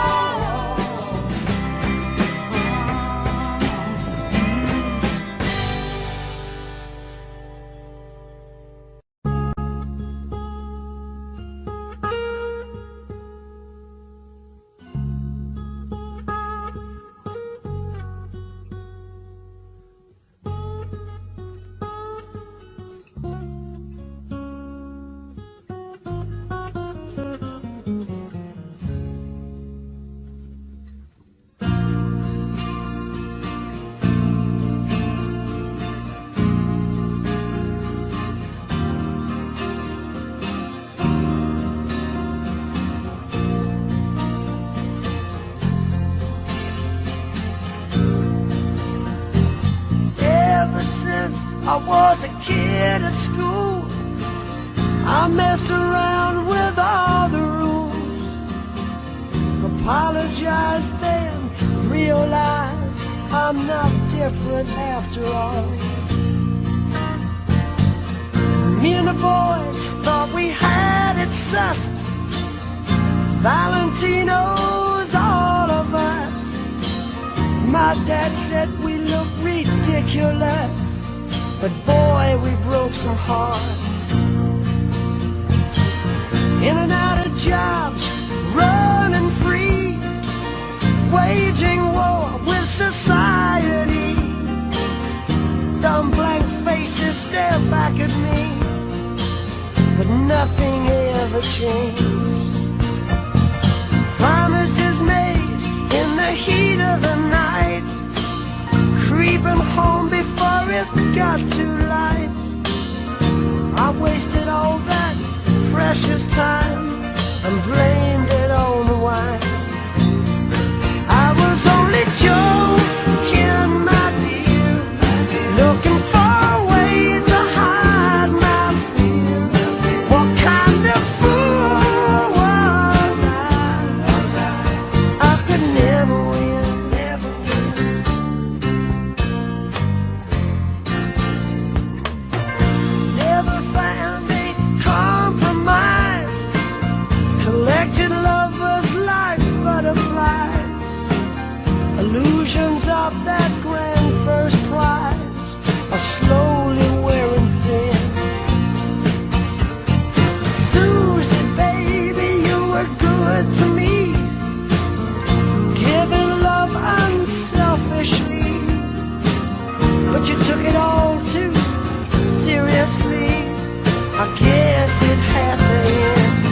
Ever since I was a kid at school, I messed around with all the rules. Apologized then, realized I'm not different after all. Me and the boys thought we had it sussed. Valentino's all of us. My dad said we look ridiculous, but boy, we broke some hearts. In and out of jobs, running free, waging war with society. Dumb blank faces stare back at me, but nothing ever changed. Promises made in the heat of the night, creeping home before it got too light. I wasted all that precious time and blamed it on the wine. I was only joking, my dear, looking for a way to hide my fear. What kind of fool was I? I could never win, never win. Never found a compromise. Collected lovers like butterflies. Illusions of that grand first prize are slowly wearing thin. Susie, baby, you were good to me, giving love unselfishly, but you took it all too seriously. I guess it had to end.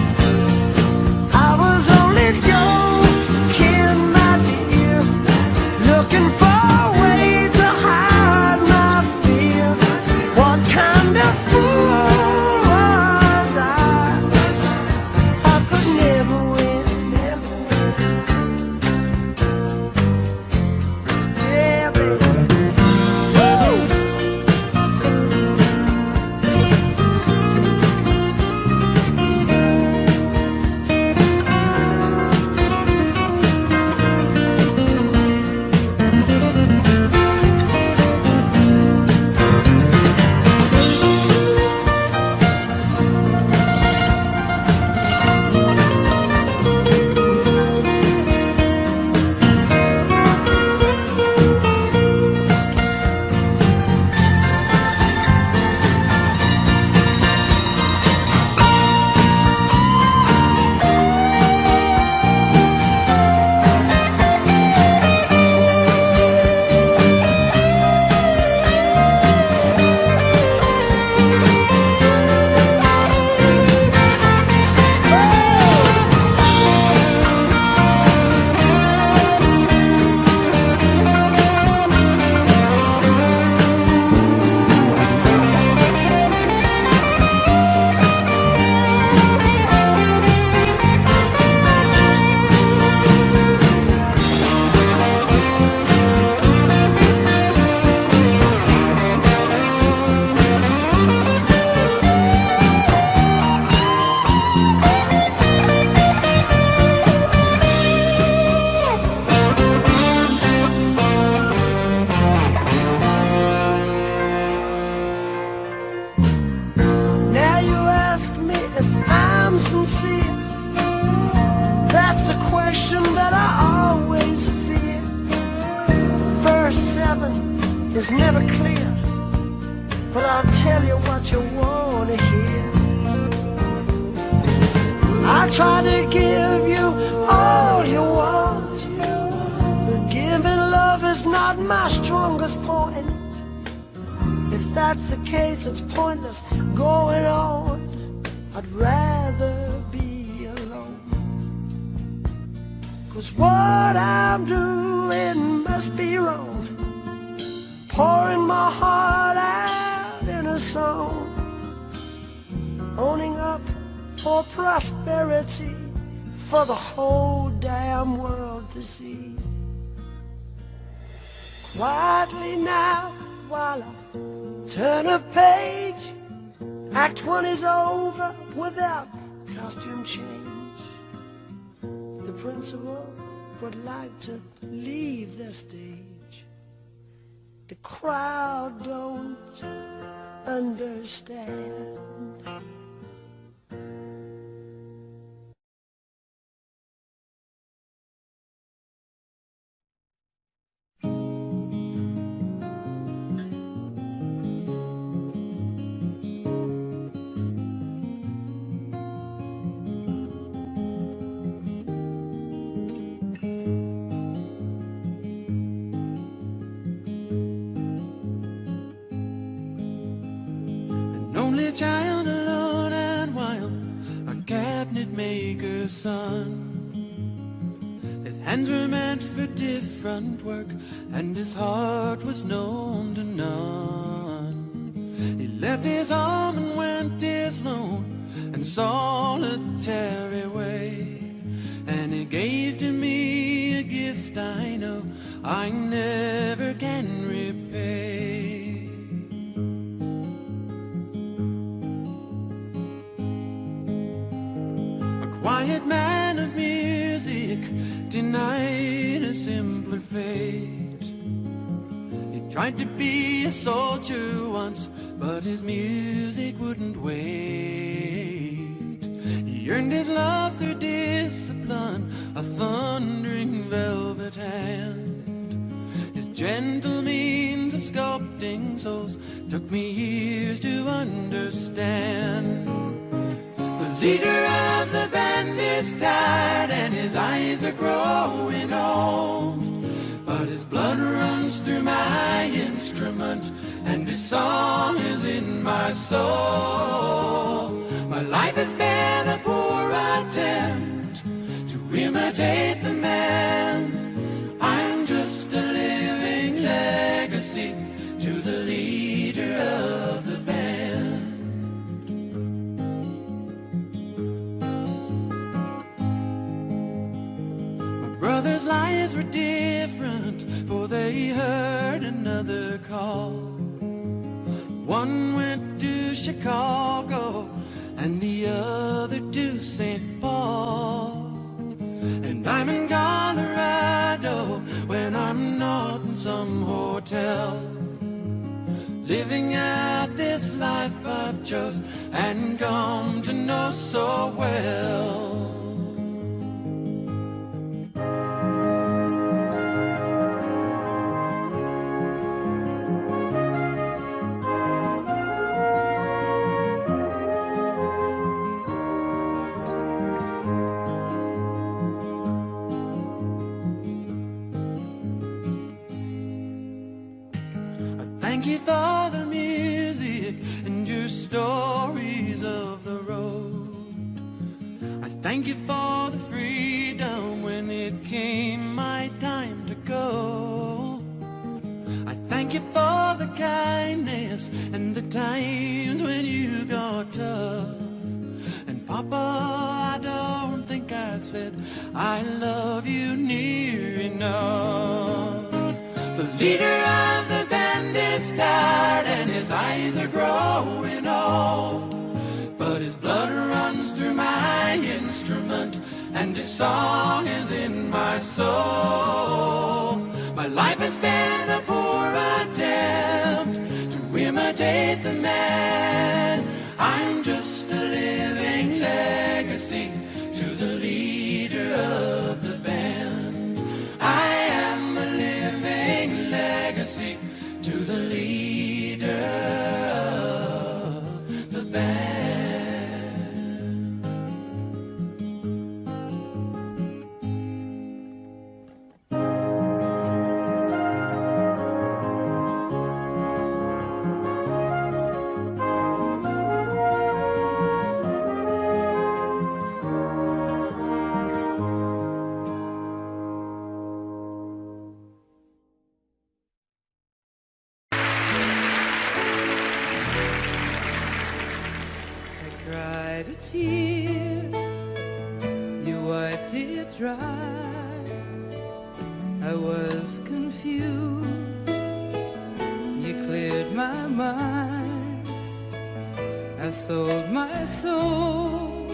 I was only joking, my dear, looking for a way to hide my fear. is never clear, but I'll tell you what you wanna hear. I try to give you all you want, but giving love is not my strongest point. If that's the case, it's pointless going on. I'd rather be alone, 'cause what I'm doing must be wrong, pouring my heart out in a song, owning up for prosperity for the whole damn world to see. Quietly now, while I turn a page, Act 1 is over without costume change. The principal would like to leave the stage. The crowd don't understand. Only child alone and wild, a cabinet maker's son. His hands were meant for different work, and his heart was known to none. He left his home and went his lone and solitary way, and he gave to me a gift I know I never can repay. Quiet man of music, denied a simpler fate. He tried to be a soldier once, but his music wouldn't wait. He earned his love through discipline, a thundering velvet hand. His gentle means of sculpting souls took me years to understand. The leader of the band is tired and his eyes are growing old, but his blood runs through my instrument and his song is in my soul. My life has been a poor attempt to imitate the man. I'm just a living legacy to the leader of the band. Brothers' lives were different, for they heard another call. One went to Chicago and the other to St. Paul. And I'm in Colorado when I'm not in some hotel, living out this life I've chose and come to know so well. Thank you for the music and your stories of the road. I thank you for the freedom when it came my time to go. I thank you for the kindness and the times when you got tough. And Papa, I don't think I said I love you near enough. The leader of the band is tired and his eyes are growing old, but his blood runs through my instrument and his song is in my soul. My life has been a poor attempt to imitate the man. I'm just a living legacy to the leader of the band. I am a living legacy to it dry. I was confused, you cleared my mind. I sold my soul,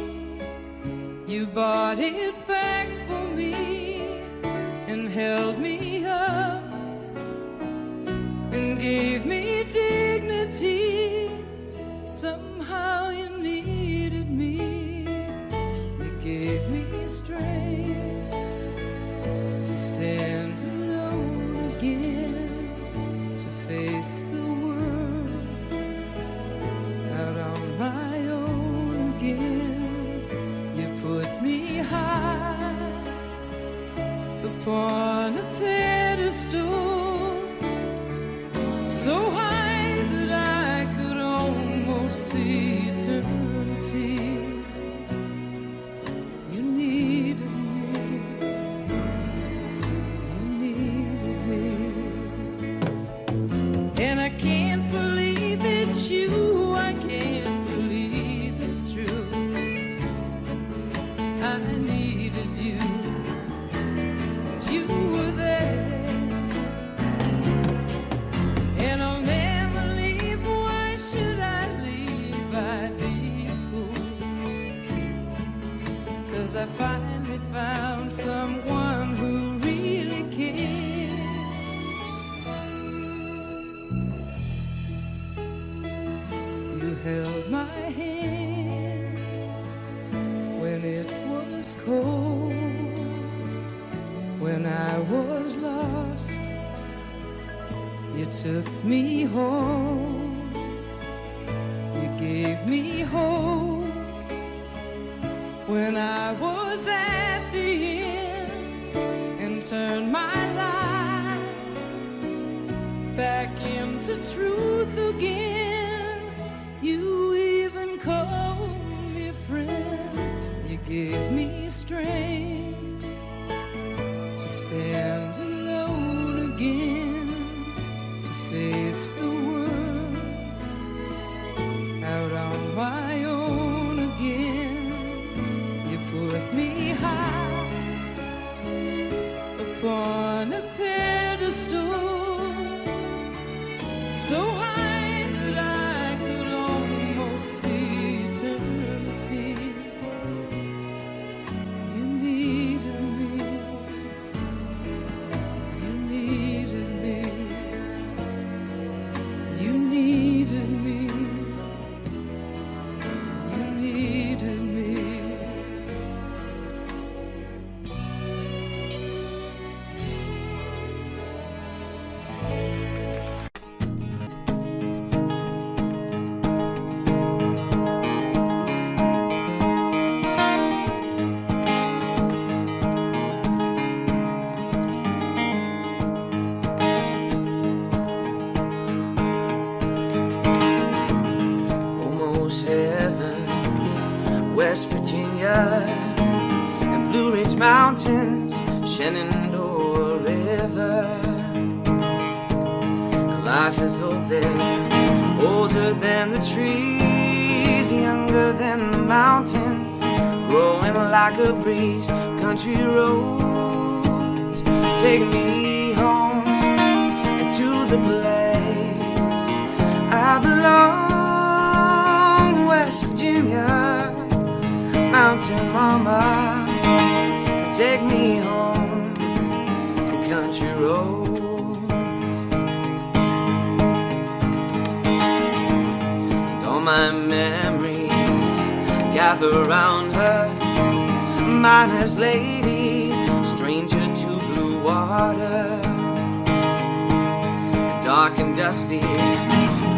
you bought it back for me and held me up and gave me dignity. Somehow you needed me, you gave me strength to stand alone again, to face the world out on my own again. You put me high upon a pedestal, so high that I could almost see eternity. You needed me, you needed me, and I can't believe it's you. I can't believe it's true. I needed you, and you were there, and I'll never leave. Why should I leave? I'd be a fool, 'cause I finally found someone who really cares. You held my hand when it was cold, when I was lost. You took me home, you gave me hope when I was at the end, and turned my lies back into truth again. You even called me friend, you gave me strength to stand alone again, to face the world out on my own again. You put me high upon a pedestal, so high that I could almost see eternity. You needed me, you needed me, you needed me, you needed me. Almost heaven, West Virginia, and Blue Ridge Mountains, Shenandoah River. Life is old there, older than the trees, younger than the mountains, growing like a breeze. Country roads take me home to the place I belong. West Virginia, mountain mama, take me home, country road. And all my memories gather round her, miner's lady, stranger to blue water, dark and dusty,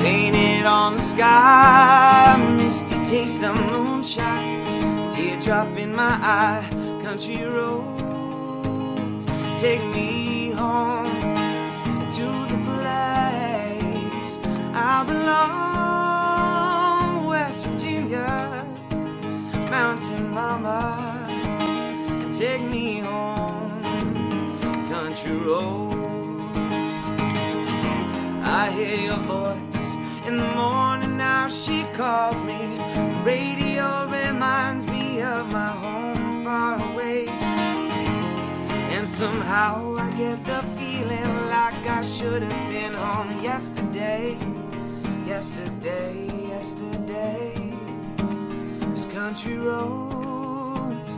painted on the sky, misty taste of moonshine, teardrop in my eye. Country roads take me home to the place I belong. West Virginia, mountain mama, take me home, country roads. I hear your voice in the morning, now she calls me. The radio reminds me of my home far away. somehow I get the feeling like I should have been home yesterday. Yesterday, yesterday. These country roads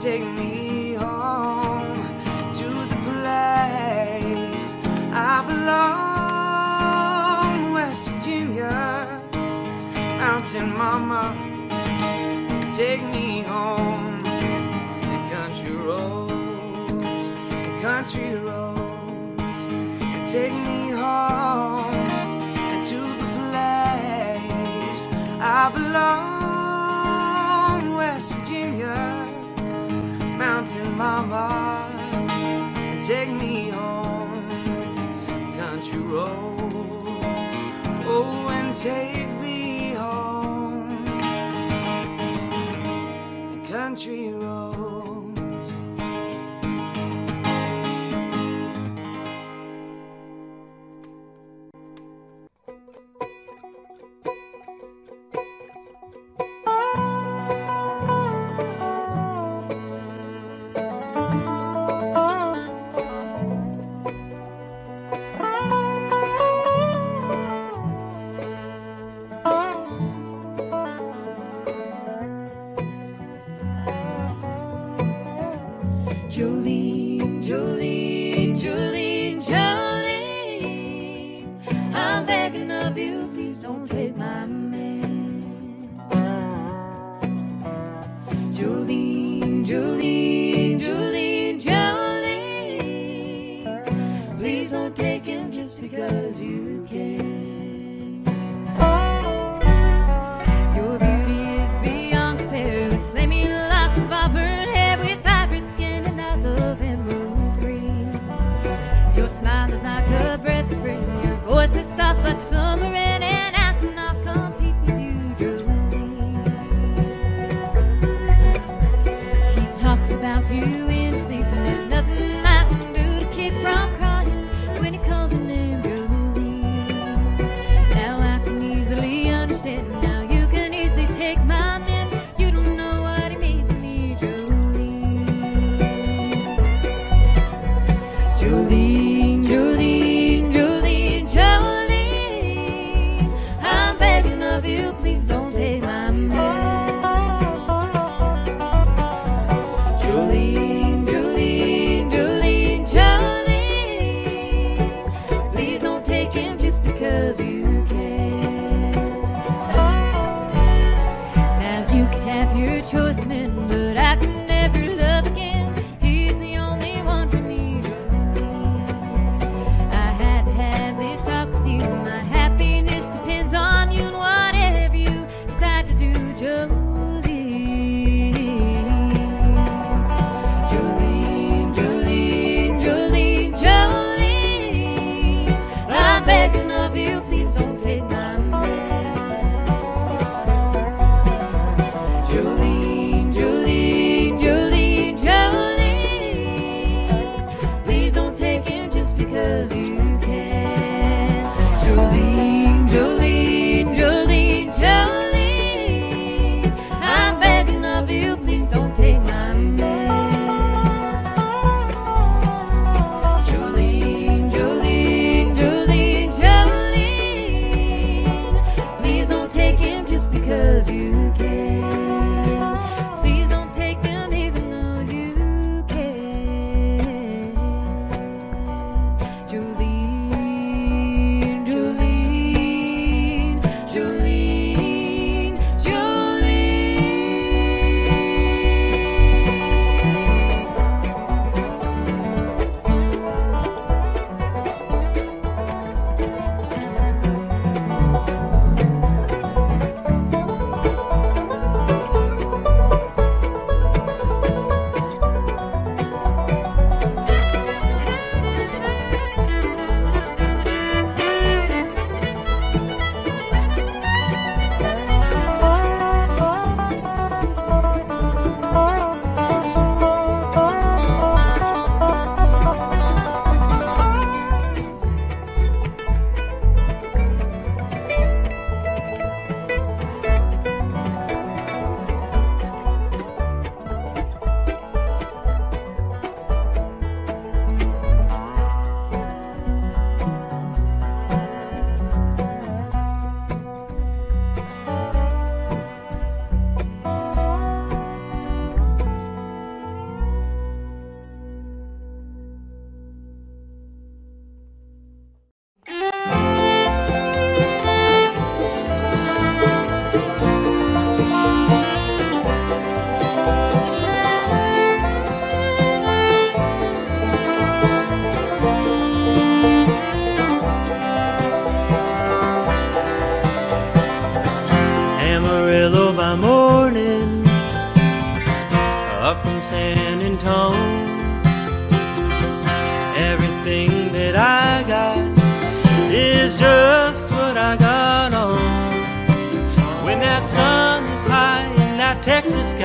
take me home to the place I belong. West Virginia, Mountain Mama, take me home. The country roads, the country roads, take me home and to the place I belong. West Virginia, Mountain Mama, take me home. Country roads, oh, and take me home. The country roads. Jolene, Jolene, Jolene, Jolene, I'm begging of you, please don't take my man. Jolene, Jolene, Jolene, Jolene, please don't take him just because you can. Your beauty is beyond compare with flaming locks of auburn hair, with ivory skin and eyes of emerald green.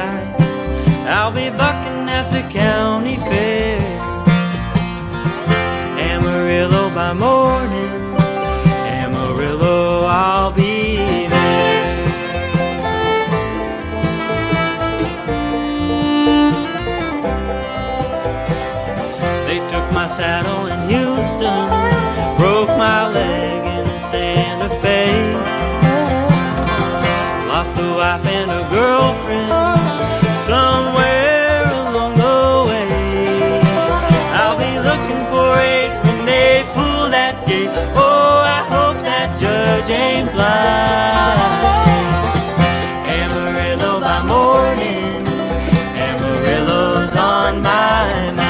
night, I'll be bucking at the county fair. Amarillo by morning, Amarillo, I'll be there. They took my saddle in Houston, broke my leg in Santa Fe, lost a wife and a girlfriend somewhere along the way. I'll be looking for it when they pull that gate. Oh, I hope that judge ain't blind. Amarillo by morning, Amarillo's on my mind.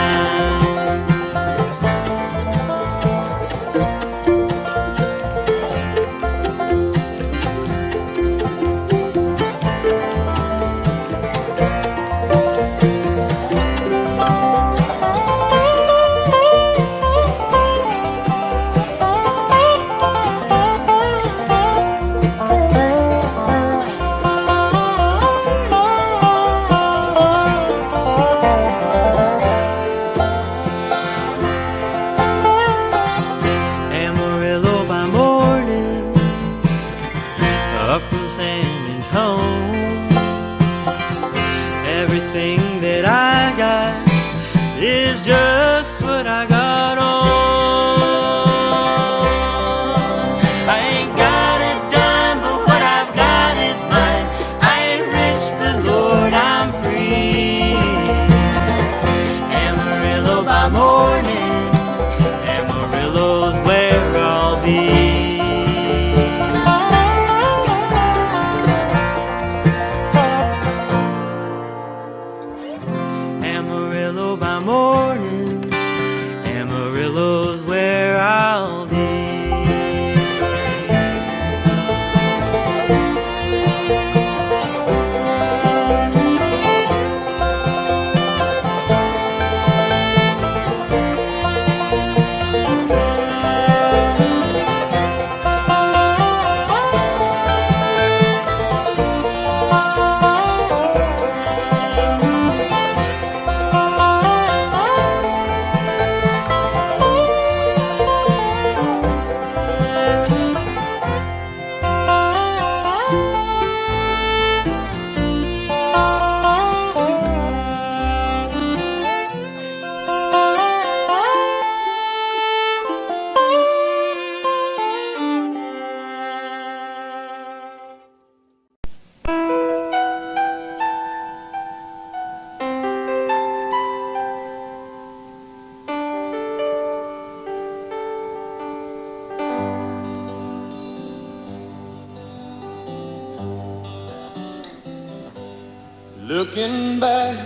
Looking back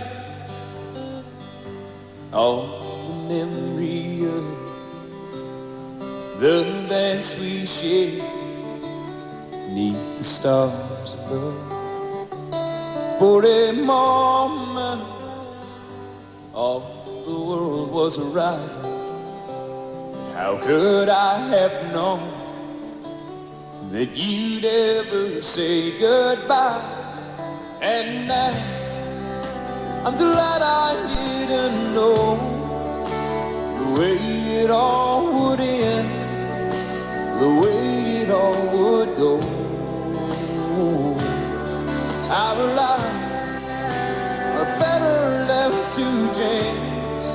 on the memory of the dance we shared neath the stars above. For a moment all the world was right. How could I have known that you'd ever say goodbye? And now I'm glad I didn't know the way it all would end, the way it all would go. Our life are better left to chance.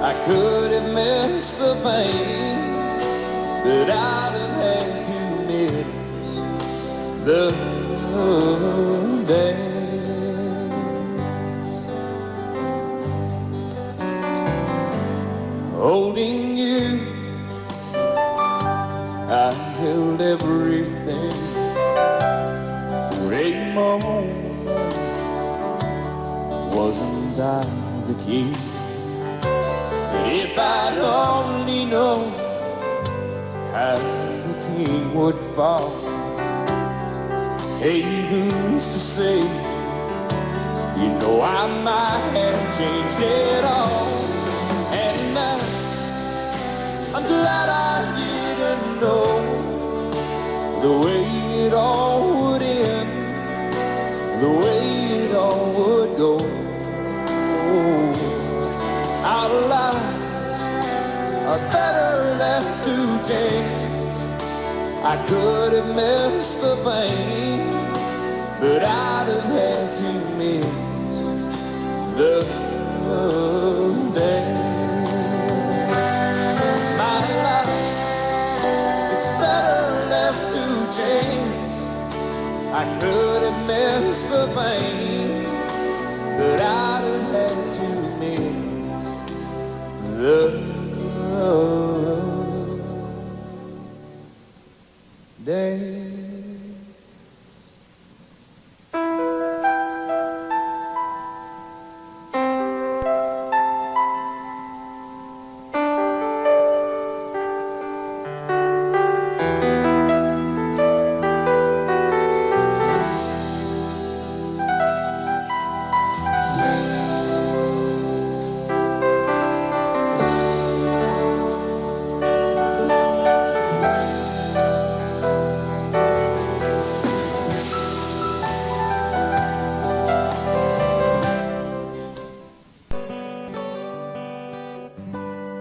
I could have missed the pain, but I'd have had to miss the dance. Holding you, I held everything for a moment. Wasn't I the key? But if I'd only known how the king would fall. Hey, who's to say? You know I might have changed it all. And I'm glad I didn't know the way it all would end, the way it all would go. Our lives are better left to chance. I could have missed the pain, but I'd have had to miss the day. My life, it's better left to chance. I could have missed the pain, but I'd have had to miss the days.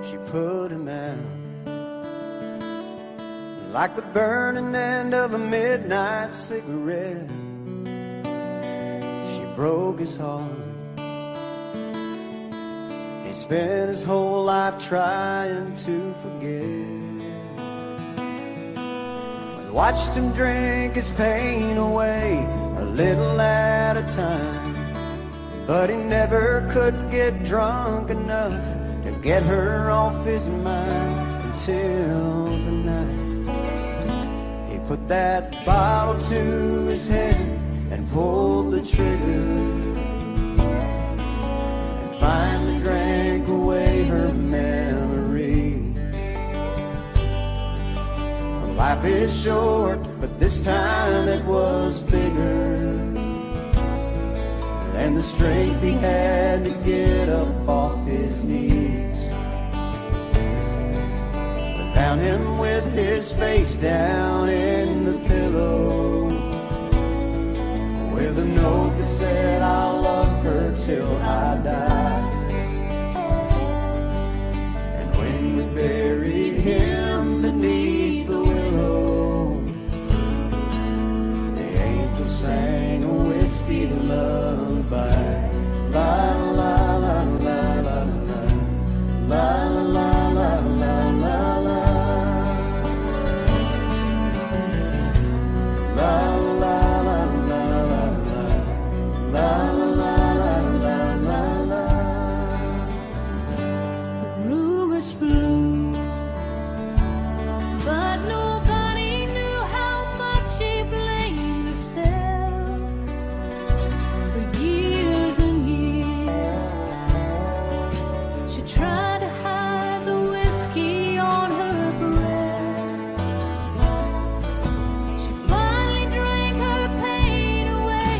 She put him out like the burning end of a midnight cigarette. She broke his heart. He spent his whole life trying to forget. We watched him drink his pain away a little at a time, but he never could get drunk enough to get her off his mind until the night he put that bottle to his head and pulled the trigger, and finally drank away her memory. Life is short, but this time it was bigger than the strength he had to get up off his knees. We found him with his face down in the pillow, with a note that said, I'll love her till I die. And when we buried him beneath the willow, the angel sang a whiskey lullaby. La la la la la la la la la la la la. La la la la la la la la la la. Rumors flew, but nobody knew how much she blamed herself. For years and years, she tried to hide the whiskey on her breath. She finally drank her pain away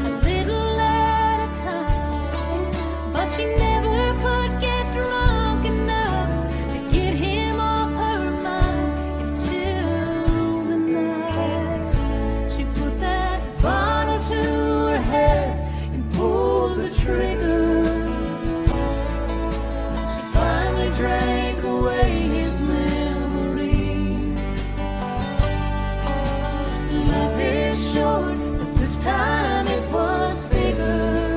a little at a time, but she never could get drunk enough to get him off her mind until the night she put that bottle to her head and pulled the trigger. She finally drank away his memory. Life is short, but this time it was bigger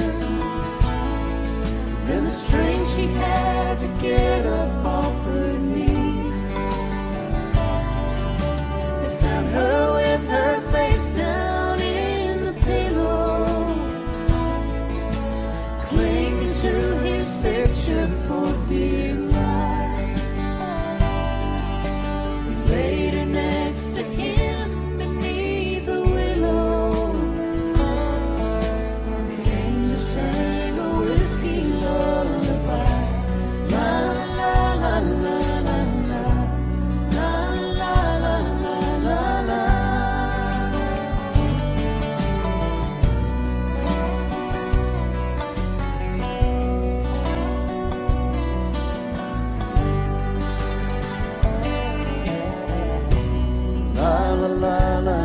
than the strength she had to get up off her knees. They found her with her face down in the pillow, clinging to his picture for dear life. We laid her next to him beneath the willow. The angel sang a whiskey lullaby. La la la la la la la la la la la la. La la la la